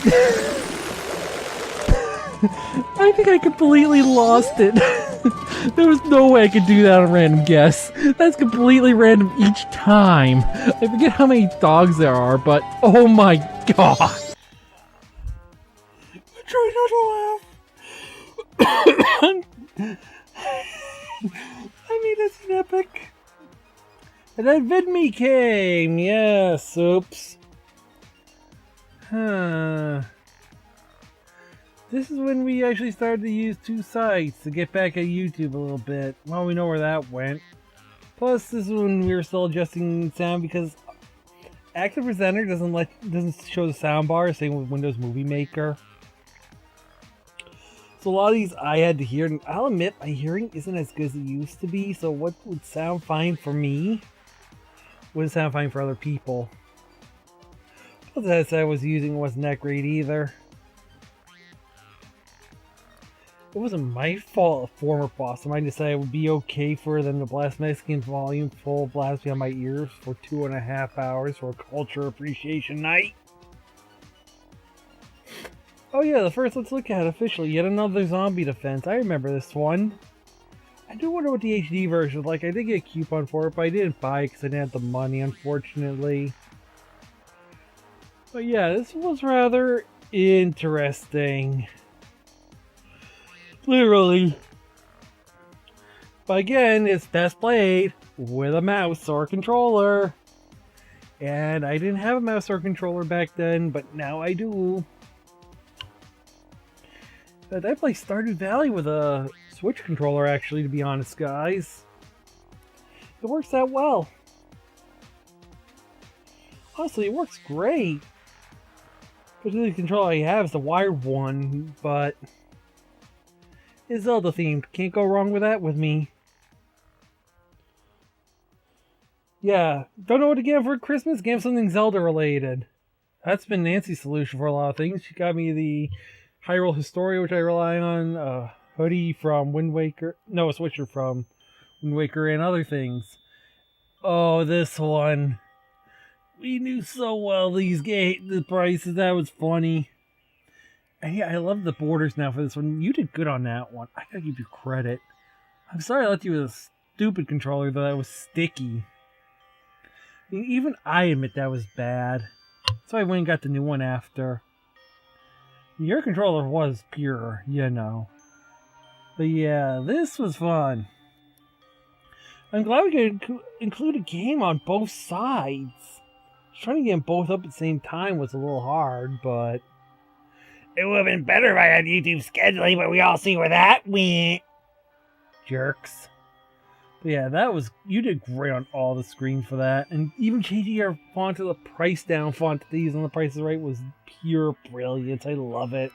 [SPEAKER 1] I think I completely lost it. There was no way I could do that on a random guess. That's completely random each time. I forget how many dogs there are, but oh my god. I try not to laugh. I mean, it's an epic. And then VidMe came. Yes, oops. This is when we actually started to use 2 sites to get back at YouTube a little bit. Well, we know where that went. Plus, this is when we were still adjusting sound because Active Presenter doesn't show the soundbar, same with Windows Movie Maker. So a lot of these I had to hear, and I'll admit my hearing isn't as good as it used to be, so what would sound fine for me wouldn't sound fine for other people. But the headset I was using wasn't that great either. It wasn't my fault a former boss of mine decided it would be okay for them to blast Mexican volume full blast behind my ears for 2.5 hours for a culture appreciation night. Oh yeah, the first let's look at officially, yet another zombie defense. I remember this one. I do wonder what the HD version is like. I did get a coupon for it, but I didn't buy it because I didn't have the money, unfortunately. But yeah, this was rather interesting. Literally. But again, it's best played with a mouse or a controller. And I didn't have a mouse or controller back then, but now I do. But I played Stardew Valley with a Switch controller, actually, to be honest, guys. It works that well. Honestly, it works great. But the controller I have is the wired one, but it's Zelda themed. Can't go wrong with that with me. Yeah, don't know what to get for Christmas? Get something Zelda related. That's been Nancy's solution for a lot of things. She got me the Hyrule Historia, which I rely on, a hoodie from Wind Waker, no, a switcher from Wind Waker, and other things. Oh, this one. We knew so well the prices, that was funny. And yeah, I love the borders now for this one. You did good on that one. I gotta give you credit. I'm sorry I left you with a stupid controller, though that was sticky. I mean, even I admit that was bad. So I went and got the new one after. Your controller was pure, you know. But yeah, this was fun. I'm glad we could include a game on both sides. Trying to get them both up at the same time was a little hard, but it would have been better if I had YouTube scheduling, but we all see where that went. Jerks. But yeah, that was, you did great on all the screens for that. And even changing your font to the price down font to these on the Price is Right was pure brilliance. I love it.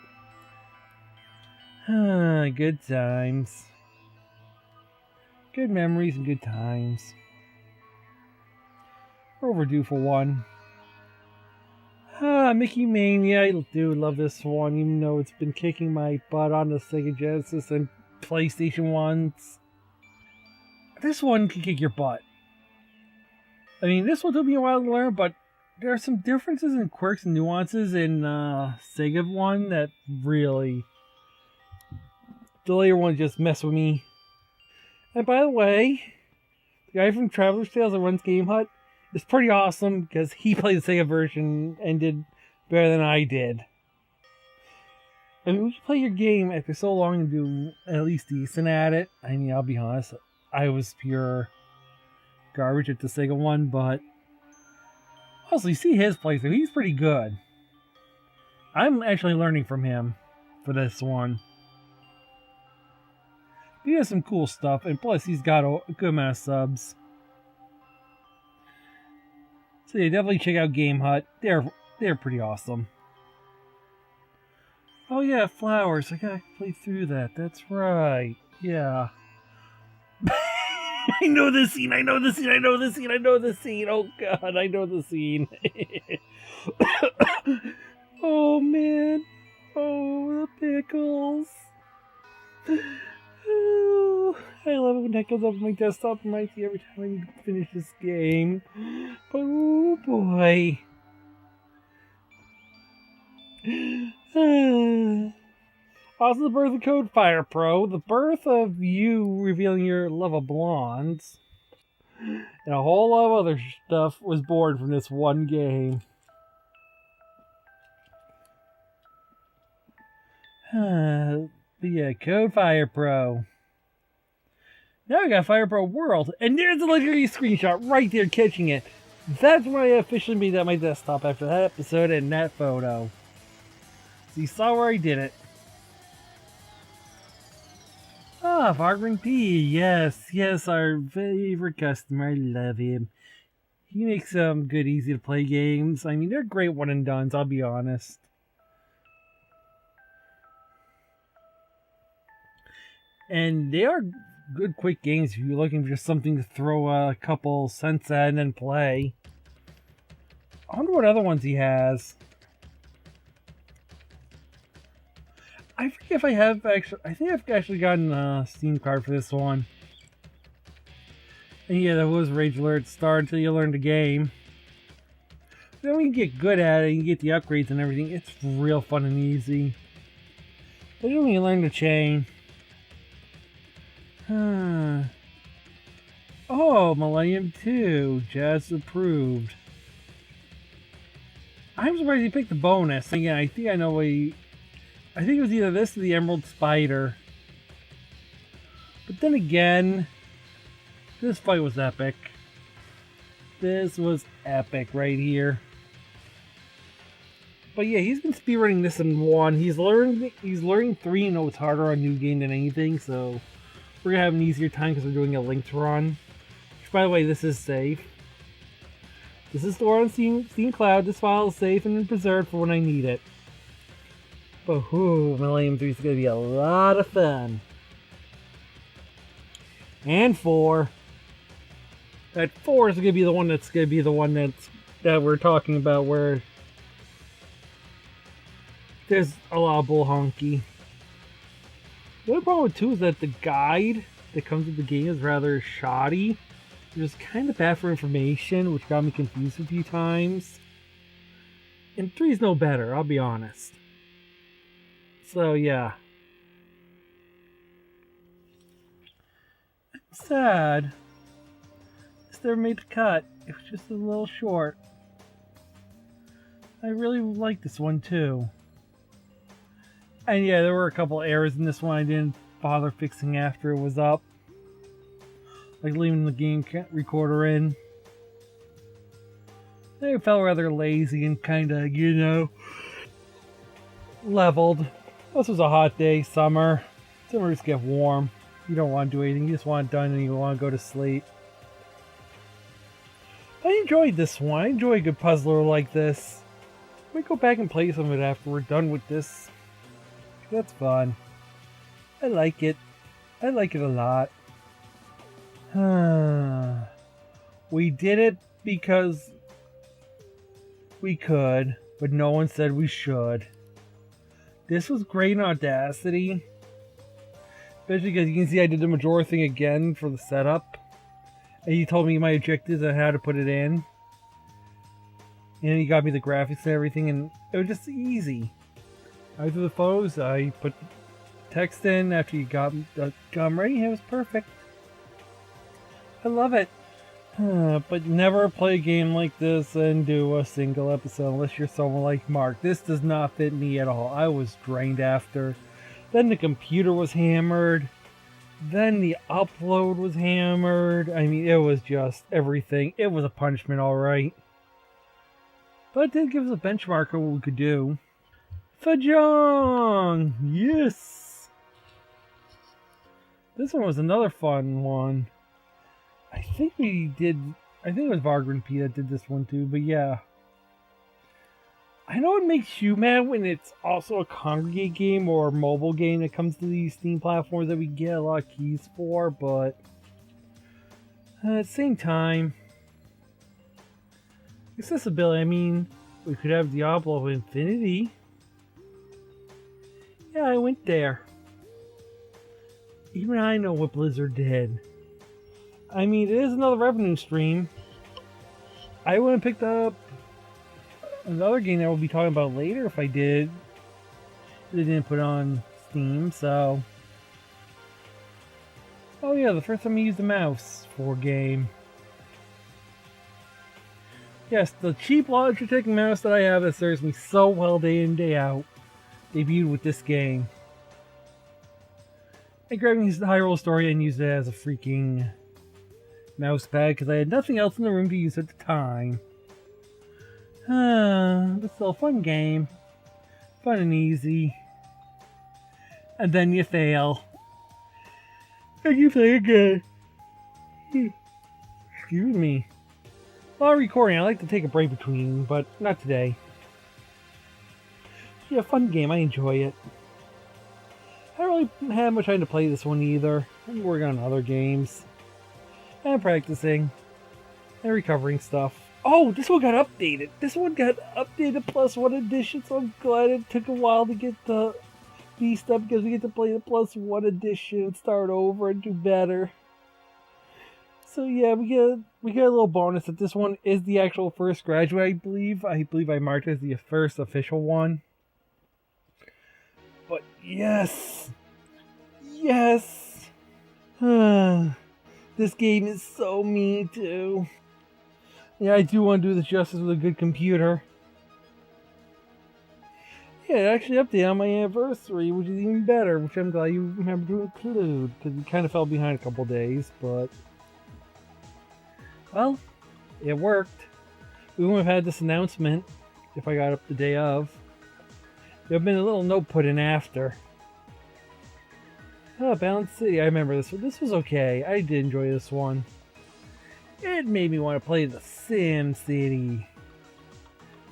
[SPEAKER 1] Good times. Good memories and good times. We're overdue for one. Mickey Mania. I do love this one, even though it's been kicking my butt on the Sega Genesis and PlayStation ones. This one can kick your butt. I mean, this one took me a while to learn, but there are some differences and quirks and nuances in Sega one that really... The later one just messed with me. And by the way, the guy from Traveler's Tales that runs Game Hut is pretty awesome because he played the Sega version and did better than I did. I mean, when you play your game after so long and do at least decent at it, I mean, I'll be honest, I was pure garbage at the Sega one, but also, you see his playthrough, he's pretty good. I'm actually learning from him for this one. He has some cool stuff, and plus he's got a good amount of subs. So yeah, definitely check out Game Hut. They're pretty awesome. Oh yeah, Flowers. I gotta play through that. That's right. Yeah. I know this scene. I know this scene. I know this scene. I know this scene. Oh god, I know the scene. Oh man. Oh, the pickles. Oh, I love it when that comes up on my desktop and my every time I finish this game. But oh boy. Also, the birth of Code Fire Pro, the birth of you revealing your love of blondes, and a whole lot of other stuff was born from this one game. But yeah, Code Fire Pro. Now I got Fire Pro World, and there's a legendary screenshot right there catching it. That's when I officially made that my desktop after that episode and that photo. So you saw where I did it. Ah, Vagrant P. Yes, our favorite customer. I love him. He makes some good, easy to play games. I mean, they're great one and dones, I'll be honest. And they are good, quick games if you're looking for just something to throw a couple cents at and then play. I wonder what other ones he has. I forget if I have actually. I think I've actually gotten a Steam card for this one. And yeah, that was Rage Alert Start until you learn the game. Then when you get good at it, you get the upgrades and everything, it's real fun and easy. Especially when you learn the chain. Oh, Millennium 2. Jazz approved. I'm surprised he picked the bonus. Again, I think I know what he... I think it was either this or the Emerald Spider. But then again... This fight was epic. This was epic right here. But yeah, he's been speedrunning this in 1. He's learning 3 and know it's harder on New Game than anything, so we're gonna have an easier time because we're doing a linked run. Which, by the way, this is safe. This is stored on Steam Cloud. This file is safe and preserved for when I need it. But Millennium 3 is gonna be a lot of fun. And 4. That 4 is gonna be the one that we're talking about, where there's a lot of bull honky. The other problem with 2 is that the guide that comes with the game is rather shoddy. It's kind of bad for information, which got me confused a few times. And 3 is no better, I'll be honest. So yeah. It's sad. Never made the cut. It was just a little short. I really like this one too. And yeah, there were a couple errors in this one I didn't bother fixing after it was up. Like leaving the game recorder in. I felt rather lazy and kinda, leveled. This was a hot day, summer. Summers get warm. You don't want to do anything, you just want it done and you want to go to sleep. I enjoyed this one. I enjoy a good puzzler like this. We go back and play some of it after we're done with this. That's fun. I like it. I like it a lot. We did it because we could, but no one said we should. This was great in Audacity. Especially because you can see I did the Majora thing again for the setup. And he told me my objectives on how to put it in. And he got me the graphics and everything, and it was just easy. I drew the photos, I put the text in after you got them ready, and it was perfect. I love it. But never play a game like this and do a single episode unless you're someone like Mark. This does not fit me at all. I was drained after. Then the computer was hammered. Then the upload was hammered. I mean, it was just everything. It was a punishment, alright. But it did give us a benchmark of what we could do. Fajong! Yes! This one was another fun one. I think it was Vagrant P that did this one too, but yeah. I know it makes you mad when it's also a Congregate game or a mobile game that comes to these Steam platforms that we get a lot of keys for, but at the same time, accessibility, I mean, we could have Diablo Infinity. Yeah, I went there. Even I know what Blizzard did. I mean, it is another revenue stream. I would have picked up another game that we'll be talking about later if I did. They didn't put it on Steam, so... Oh yeah, the first time I used a mouse for a game. Yes, the cheap Logitech mouse that I have that serves me so well day in, day out, debuted with this game. I grabbed the Hyrule Story and used it as a freaking mouse pad because I had nothing else in the room to use at the time. But still a fun game. Fun and easy. And then you fail. And you play again. Excuse me. While recording, I like to take a break between, but not today. Yeah, fun game. I enjoy it. I don't really have much time to play this one either. I'm working on other games. And practicing. And recovering stuff. Oh, this one got updated. This one got updated +1 edition, so I'm glad it took a while to get the beast up because we get to play the +1 edition and start over and do better. So yeah, we get a little bonus that this one is the actual first graduate, I believe. I believe I marked it as the first official one. But yes! Yes! This game is so mean too. Yeah, I do want to do this justice with a good computer. Yeah, it actually updated on my anniversary, which is even better, which I'm glad you remember to include, because we kind of fell behind a couple days, but... well, it worked. We wouldn't have had this announcement if I got up the day of. There have been a little note put in after. Oh, Balance City, I remember this one. This was okay. I did enjoy this one. It made me want to play the Sim City.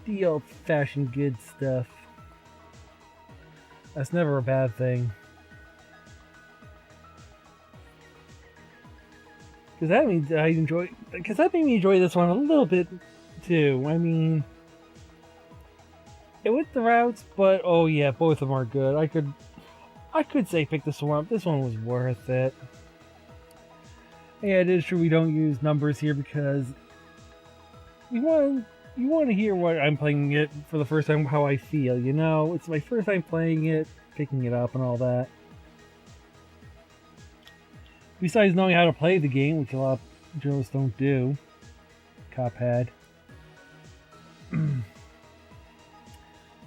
[SPEAKER 1] The old-fashioned good stuff. That's never a bad thing. Because that means that made me enjoy this one a little bit too. I mean, it went the routes, but oh yeah, both of them are good. I could say pick this one up. This one was worth it. Yeah, it is true we don't use numbers here because you want to hear what I'm playing it for the first time, how I feel, you know? It's my first time playing it, picking it up and all that. Besides knowing how to play the game, which a lot of journalists don't do. Cuphead.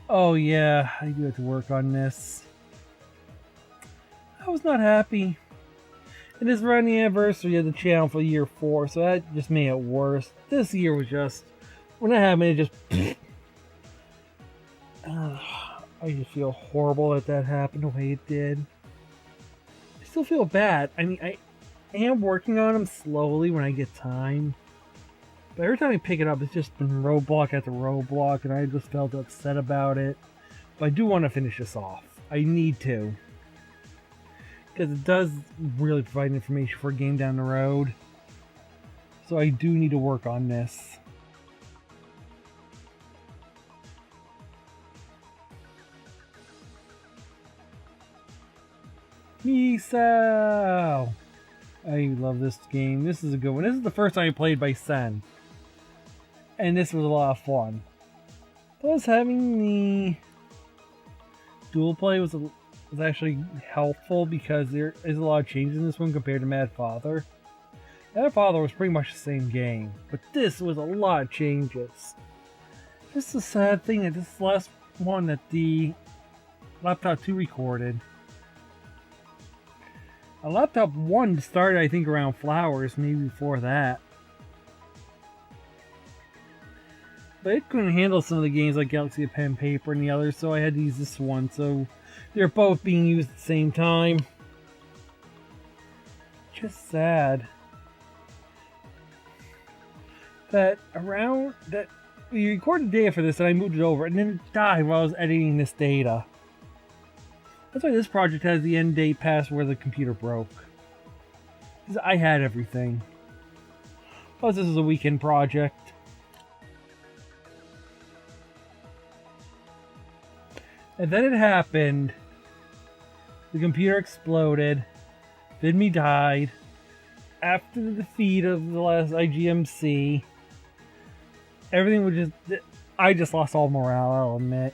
[SPEAKER 1] Oh yeah, I do have to work on this. I was not happy. It is around the anniversary of the channel for year 4, so that just made it worse. This year was just... when that happened, it just... I just feel horrible that happened the way it did. I still feel bad. I mean, I am working on them slowly when I get time. But every time I pick it up, it's just been roadblock after roadblock, and I just felt upset about it. But I do want to finish this off. I need to. Because it does really provide information for a game down the road. So I do need to work on this. Misao! I love this game. This is a good one. This is the first time I played by Sen. And this was a lot of fun. Plus having the dual play was actually helpful because there is a lot of changes in this one compared to Mad Father. Mad Father was pretty much the same game, but this was a lot of changes. This is a sad thing that this last one that the Laptop 2 recorded. A Laptop 1 started, I think, around Flowers, maybe before that. But it couldn't handle some of the games like Galaxy of Pen and Paper and the others, so I had to use this one. So they're both being used at the same time. Just sad. That we recorded data for this and I moved it over and then it died while I was editing this data. That's why this project has the end date past where the computer broke. Because I had everything. Plus this is a weekend project. And then it happened. The computer exploded. Vidme died. After the defeat of the last IGMC, everything was just... I just lost all morale, I'll admit.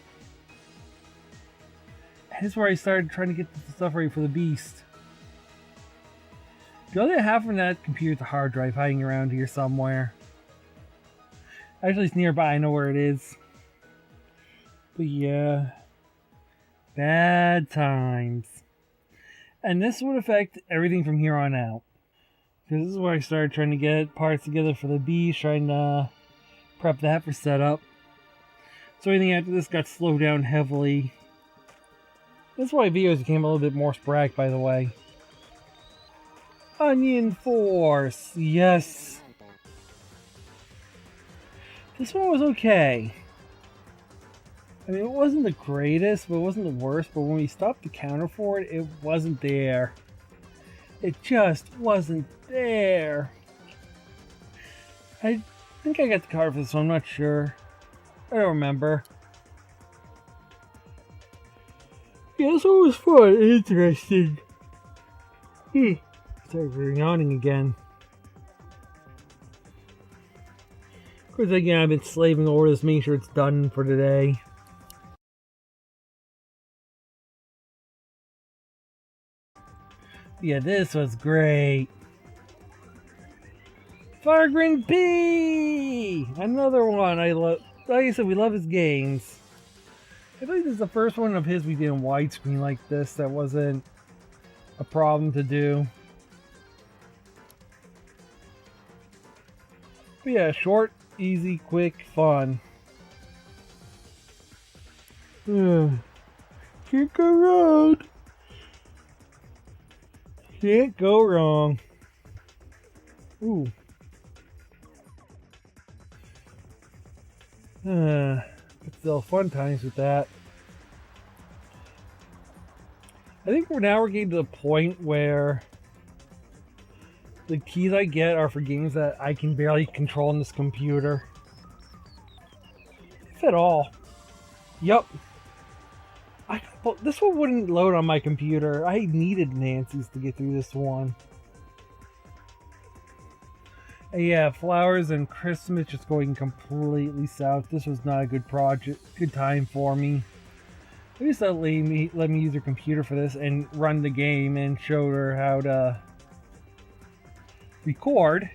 [SPEAKER 1] And this is where I started trying to get the stuff ready for the Beast. The other half of that computer is a hard drive hiding around here somewhere. Actually, it's nearby. I know where it is. But yeah... bad times. And this would affect everything from here on out. Because this is where I started trying to get parts together for the Beast, trying to prep that for setup. So anything after this got slowed down heavily. That's why videos became a little bit more sporadic, by the way. Onion Force, yes. This one was okay. I mean, it wasn't the greatest, but it wasn't the worst. But when we stopped the counter for it, it wasn't there. It just wasn't there. I think I got the card for this one, I'm not sure. I don't remember. Yeah, this one was fun and interesting. Sorry, yawning again. Of course, again, I've been slaving over this, making sure it's done for today. Yeah, this was great. Fargrin P! Another one I love. Like I said, we love his games. I think this is the first one of his we did in widescreen like this. That wasn't a problem to do. But yeah, short, easy, quick, fun. Can't go wrong. Can't go wrong. Ooh. But still fun times with that. I think we're getting to the point where the keys I get are for games that I can barely control on this computer. If at all. Yup. This one wouldn't load on my computer. I needed Nancy's to get through this one. And yeah, Flowers and Christmas just going completely south. This was not a good time for me. At least let me use her computer for this and run the game and show her how to record.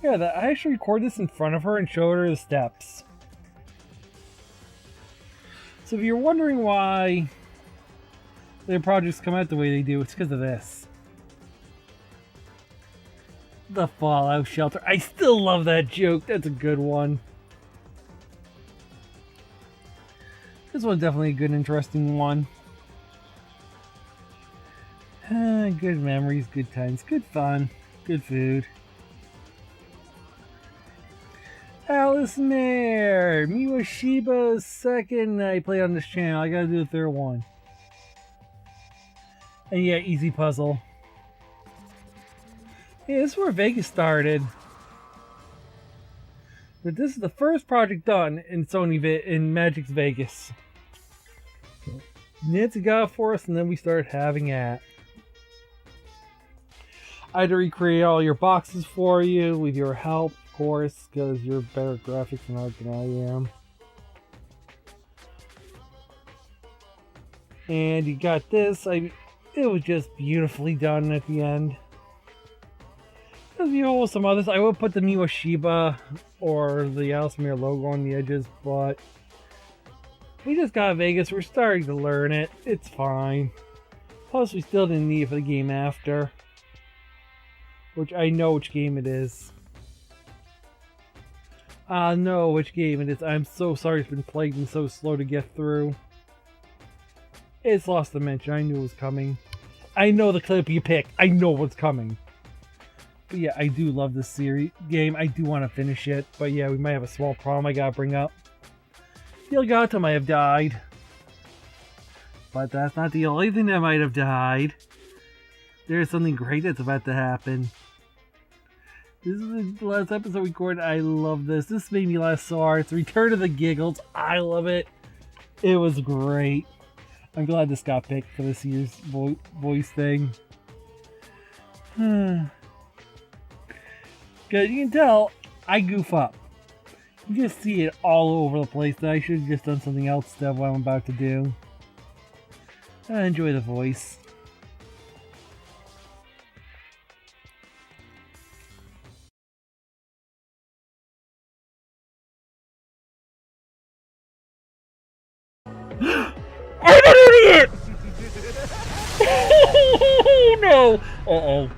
[SPEAKER 1] Yeah, I actually recorded this in front of her and showed her the steps. So if you're wondering why their projects come out the way they do, it's because of this. The Fallout Shelter. I still love that joke. That's a good one. This one's definitely a good, interesting one. Good memories, good times, good fun, good food. Alice Mare! Miwashiba's second I played on this channel. I gotta do the third one. And yeah, easy puzzle. Yeah, this is where Vegas started. But this is the first project done in in Magic's Vegas. Nancy got it for us, and then we started having at. I had to recreate all your boxes for you with your help, of course, because you're better at graphics and art than I am. And you got this. It was just beautifully done at the end. There's beautiful some others. I would put the Miwashiba or the Alice Mare logo on the edges, but we just got Vegas. We're starting to learn it. It's fine. Plus, we still didn't need it for the game after. Which I know which game it is. I know which game it is. I'm so sorry it's been plaguing so slow to get through. It's Lost Dimension. I knew it was coming. I know the clip you picked. I know what's coming. But yeah, I do love this game. I do want to finish it. But yeah, we might have a small problem I gotta bring up. The Elgato might have died. But that's not the only thing that might have died. There's something great that's about to happen. This is the last episode we recorded. I love this. This made me laugh so hard. It's Return of the Giggles. I love it. It was great. I'm glad this got picked for this year's voice thing. Because you can tell, I goof up. You just see it all over the place. I should have just done something else instead of what I'm about to do. I enjoy the voice. I'm an idiot! Oh no! Uh-oh.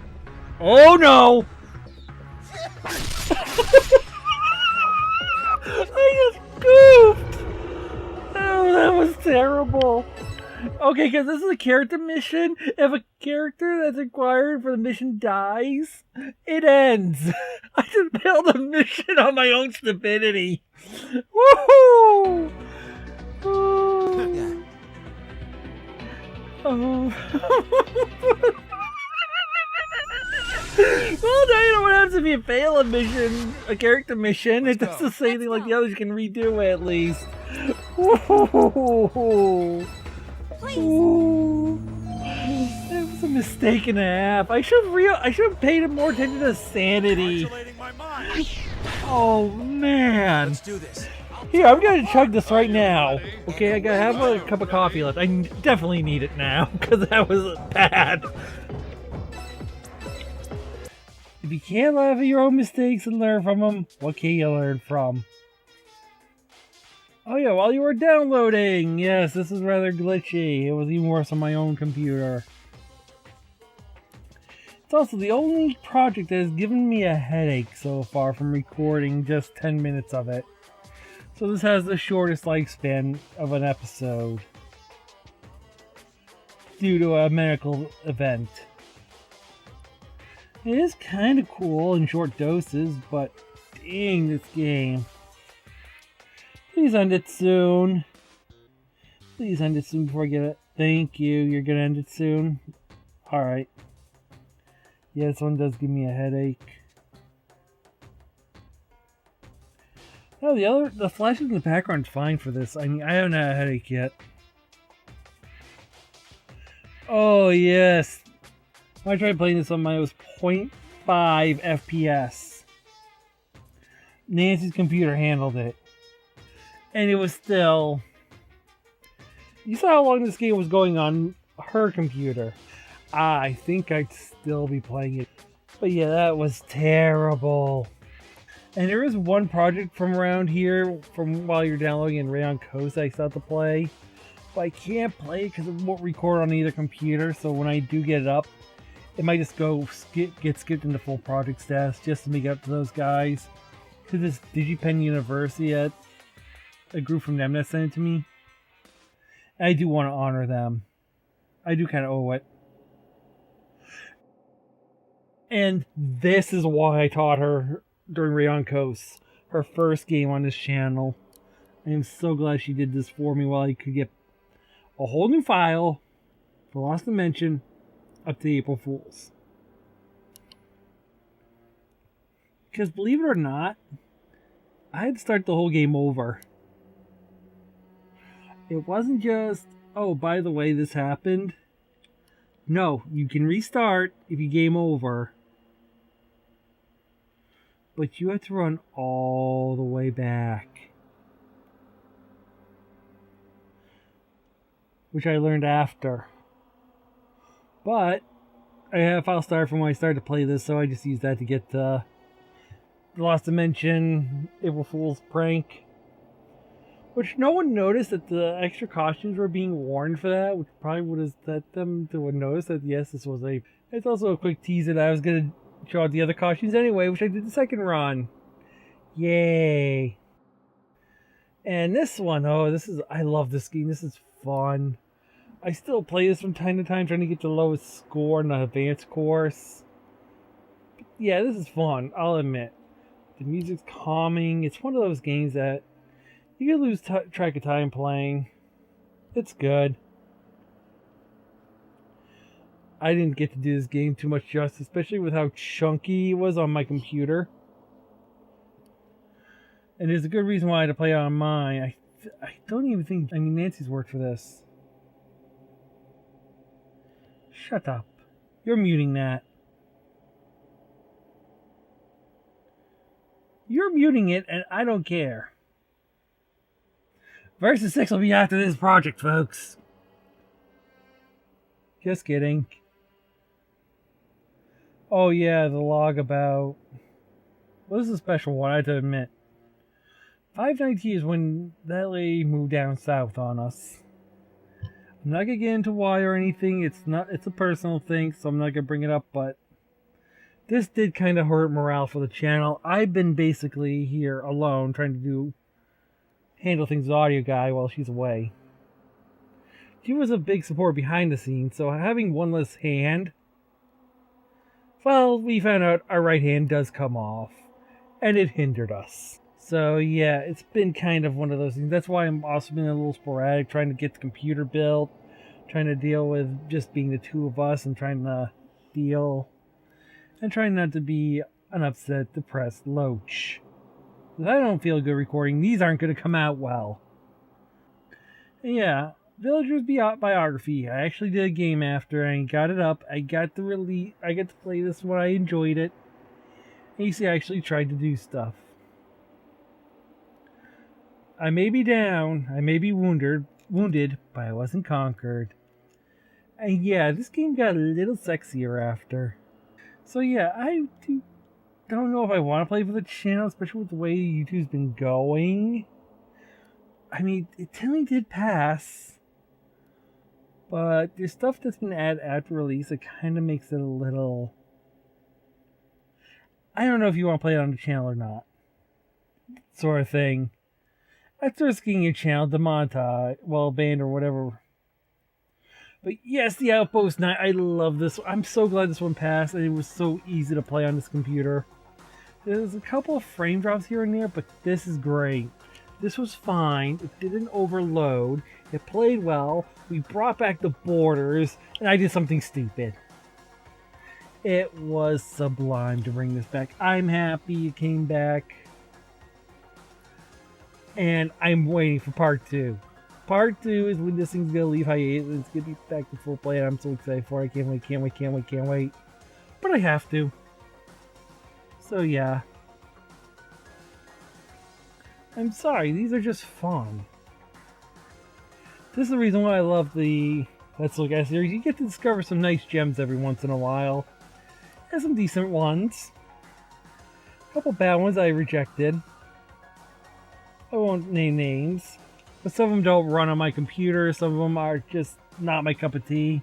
[SPEAKER 1] Oh no! I just goofed! Oh, that was terrible. Okay, because this is a character mission. If a character that's required for the mission dies, it ends. I just failed the mission on my own stupidity. Woohoo! Oh. Oh. Well, now you know what happens if you fail a mission, a character mission. It does the same thing like the others. You can redo it at least. Ooh. Ooh. That was a mistake and a half. I should have paid more attention to sanity. Oh man.
[SPEAKER 5] Let's do this.
[SPEAKER 1] Here, I'm gonna chug this right now. Okay, I gotta have a cup of coffee left. I definitely need it now because that was bad. If you can't laugh at your own mistakes and learn from them, what can you learn from? Oh yeah, while you were downloading! Yes, this is rather glitchy. It was even worse on my own computer. It's also the only project that has given me a headache so far from recording just 10 minutes of it. So this has the shortest lifespan of an episode due to a medical event. It is kind of cool in short doses, but dang this game. Please end it soon. Please end it soon before I get it. Thank you. You're gonna end it soon? Alright. Yeah, this one does give me a headache. No, the flashes in the background's fine for this. I mean, I haven't had a headache yet. Oh, yes. When I tried playing this on mine, it was 0.5 FPS. Nancy's computer handled it. And it was still... You saw how long this game was going on her computer. I think I'd still be playing it. But yeah, that was terrible. And there is one project from around here, from while you're downloading in Rayon Coast, I still have to play. But I can't play it because it won't record on either computer, so when I do get it up, it might just get skipped into full project status just to make up to those guys. To this DigiPen University, a group from them that sent it to me. I do want to honor them. I do kind of owe it. And this is why I taught her during Rayon Coast, her first game on this channel. I am so glad she did this for me while I could get a whole new file for Lost Dimension up to April Fools. Because believe it or not, I had to start the whole game over. It wasn't just, oh, by the way, this happened. No, you can restart if you game over. But you have to run all the way back. Which I learned after. But I had a file start from when I started to play this, so I just used that to get the Lost Dimension April Fool's prank. Which no one noticed that the extra costumes were being worn for that, which probably would have let them to notice that yes, this was a... It's also a quick teaser that I was going to show out the other costumes anyway, which I did the second run. Yay. And this one, oh, this is... I love this game. This is fun. I still play this from time to time, trying to get the lowest score in the advanced course. But yeah, this is fun, I'll admit. The music's calming. It's one of those games that you can lose track of time playing. It's good. I didn't get to do this game too much justice, especially with how chunky it was on my computer. And there's a good reason why I had to play it on mine. I don't even think... I mean, Nancy's worked for this. Shut up. You're muting that. You're muting it, and I don't care. Versus 6 will be after this project, folks. Just kidding. Oh yeah, the log about... Well, this is a special one, I have to admit. 519 is when that lady moved down south on us. I'm not gonna get into why or anything. It's a personal thing, so I'm not gonna bring it up, but this did kind of hurt morale for the channel. I've been basically here alone trying to handle things with Audio Guy while she's away. she was a big support behind the scenes, so having one less hand, well, we found out our right hand does come off, and it hindered us. So yeah, it's been kind of one of those things. That's why I'm also been a little sporadic, trying to get the computer built, trying to deal with just being the two of us, and trying to deal, and trying not to be an upset, depressed loach. If I don't feel good recording, these aren't going to come out well. And yeah, Villager's biography. I actually did a game after. I got it up. I got to play this one. I enjoyed it. And you see, I actually tried to do stuff. I may be down. I may be wounded, but I wasn't conquered. And yeah, this game got a little sexier after. So yeah, I don't know if I want to play for the channel, especially with the way YouTube's been going. I mean, it technically did pass. But there's stuff that's been added after release that kind of makes it a little... I don't know if you want to play it on the channel or not. Sort of thing. That's risking your channel demonetized, well, banned or whatever. But yes, the Outpost 9, I love this. I'm so glad this one passed, and it was so easy to play on this computer. There's a couple of frame drops here and there, but this is great. This was fine. It didn't overload. It played well. We brought back the borders, and I did something stupid. It was sublime to bring this back. I'm happy it came back. And I'm waiting for part 2. Part 2 is when this thing's gonna leave hiatus and it's gonna be back to full play, and I'm so excited for it. I can't wait, can't wait, can't wait, can't wait. But I have to. So yeah. I'm sorry, these are just fun. This is the reason why I love the Let's Look At series. You get to discover some nice gems every once in a while. And some decent ones. A couple bad ones I rejected. I won't name names. But some of them don't run on my computer. Some of them are just not my cup of tea.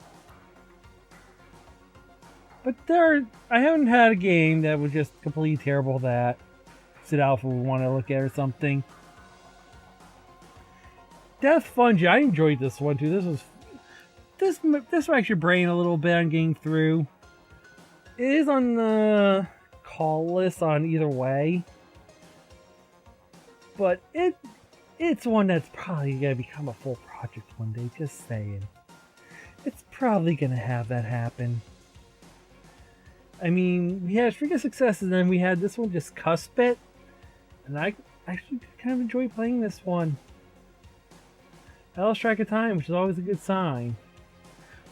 [SPEAKER 1] But I haven't had a game that was just completely terrible that Sid Alpha would want to look at or something. Death Fungi, I enjoyed this one too. This racks your brain a little bit on getting through. It is on the call list on either way. But it's one that's probably going to become a full project one day, just saying. It's probably going to have that happen. I mean, we had Freak of Success, and then we had this one just cusp it. And I actually kind of enjoy playing this one. I lost track of time, which is always a good sign.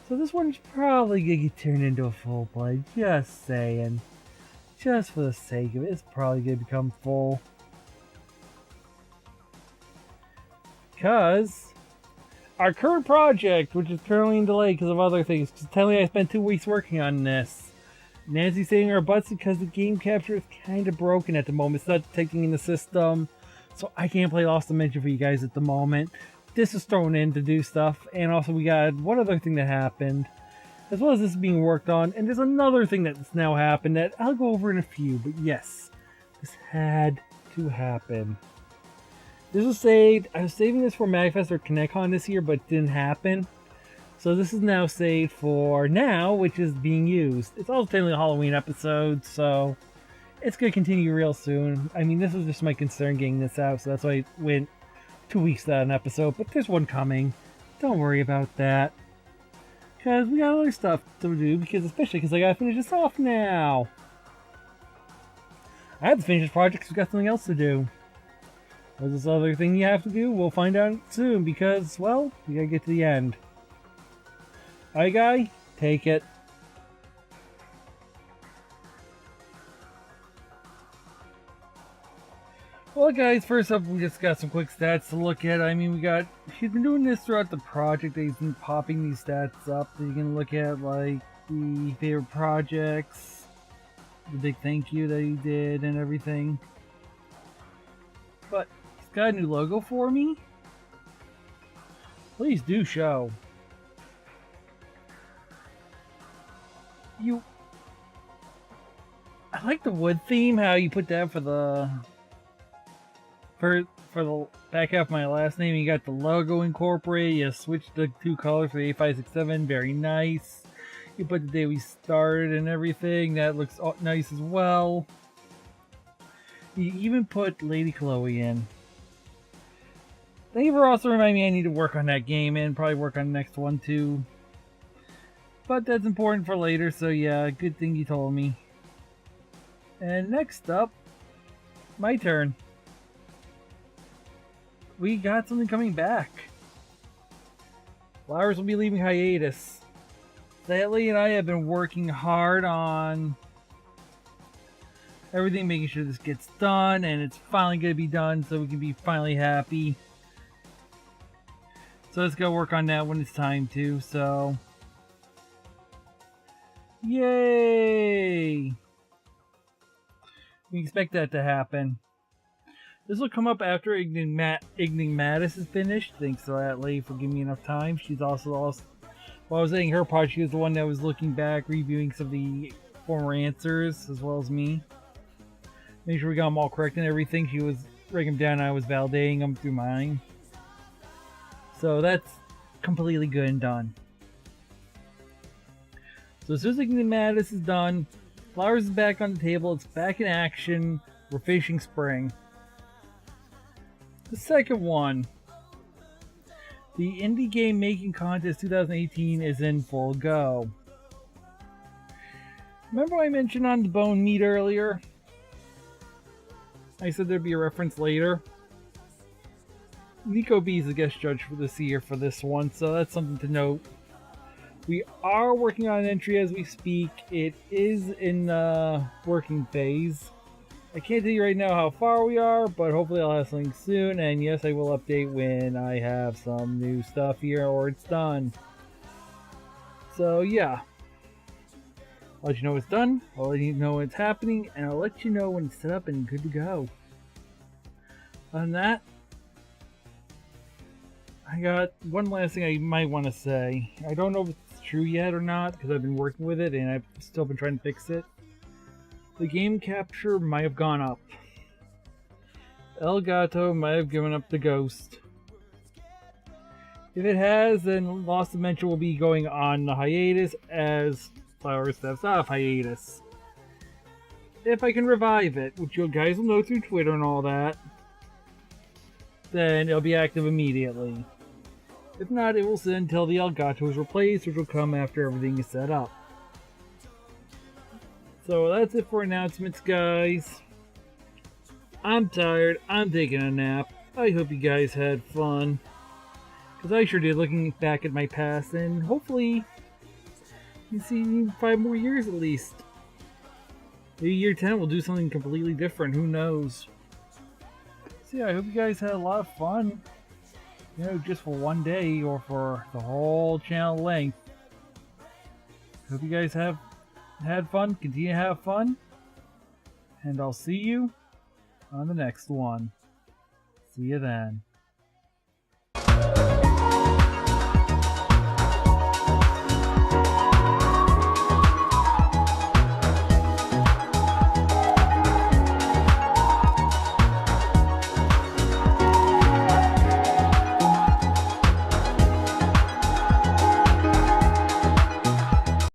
[SPEAKER 1] So this one's probably going to get turned into a full play, just saying. Just for the sake of it, it's probably going to become full. Because our current project, which is currently in delay because of other things, because technically I spent 2 weeks working on this. Nancy's saving our butts because the game capture is kind of broken at the moment. It's not detecting in the system, so I can't play Lost Dimension for you guys at the moment. This is thrown in to do stuff, and also we got one other thing that happened, as well as this being worked on, and there's another thing that's now happened that I'll go over in a few, but yes, this had to happen. This was saved. I was saving this for Magfest or ConnectCon this year, but it didn't happen. So this is now saved for now, which is being used. It's also technically a Halloween episode, so it's going to continue real soon. I mean, this was just my concern getting this out, so that's why I went 2 weeks without an episode, but there's one coming. Don't worry about that. Because we got other stuff to do, especially because I got to finish this off now. I have to finish this project because we got something else to do. What's this other thing you have to do? We'll find out soon because, well, we gotta get to the end. Alright, guy, take it. Well, guys, first up, we just got some quick stats to look at. I mean, he's been doing this throughout the project. He's been popping these stats up that you can look at, like the favorite projects, the big thank you that he did, and everything. But he's got a new logo for me. Please do show. I like the wood theme, how you put that for For the back half of my last name, you got the logo incorporated. You switched the 2 colors for the 8567. Very nice. You put the day we started and everything. That looks nice as well. You even put Lady Chloe in. Thank you for also reminding me I need to work on that game and probably work on the next one too. But that's important for later, so yeah, good thing you told me. And next up, my turn. We got something coming back. Flowers will be leaving hiatus. Sadly, and I have been working hard on everything, making sure this gets done, and it's finally going to be done so we can be finally happy. So let's go work on that when it's time to, so... Yay! We expect that to happen. This will come up after Enigmatis is finished. Thanks to that lady for giving me enough time. She's also while I was editing her part, she was the one that was looking back, reviewing some of the former answers, as well as me. Make sure we got them all correct and everything. She was writing them down and I was validating them through mine. So that's completely good and done. So as soon as Enigmatis is done, Flowers is back on the table, it's back in action, we're finishing spring. The second one, the Indie Game Making Contest 2018 is in full go. Remember I mentioned on the Bone Meat earlier? I said there'd be a reference later. Nico B is the guest judge for this year for this one, so that's something to note. We are working on an entry as we speak. It is in the working phase. I can't tell you right now how far we are, but hopefully I'll have something soon. And yes, I will update when I have some new stuff here or it's done. So yeah. I'll let you know it's done, I'll let you know when it's happening, and I'll let you know when it's set up and good to go. Other than that, I got one last thing I might want to say. I don't know if it's true yet or not, because I've been working with it and I've still been trying to fix it. The game capture might have gone up. El Gato might have given up the ghost. If it has, then Lost Dimension will be going on the hiatus as Flower steps off hiatus. If I can revive it, which you guys will know through Twitter and all that, then it'll be active immediately. If not, it will sit until the Elgato is replaced, which will come after everything is set up. So that's it for announcements, guys. I'm tired, I'm taking a nap. I hope you guys had fun. Because I sure did, looking back at my past, and hopefully you see 5 more years at least. Maybe year 10 will do something completely different, who knows. So yeah, I hope you guys had a lot of fun. You know, just for one day or for the whole channel length. Hope you guys have had fun, continue to have fun. And I'll see you on the next one. See you then.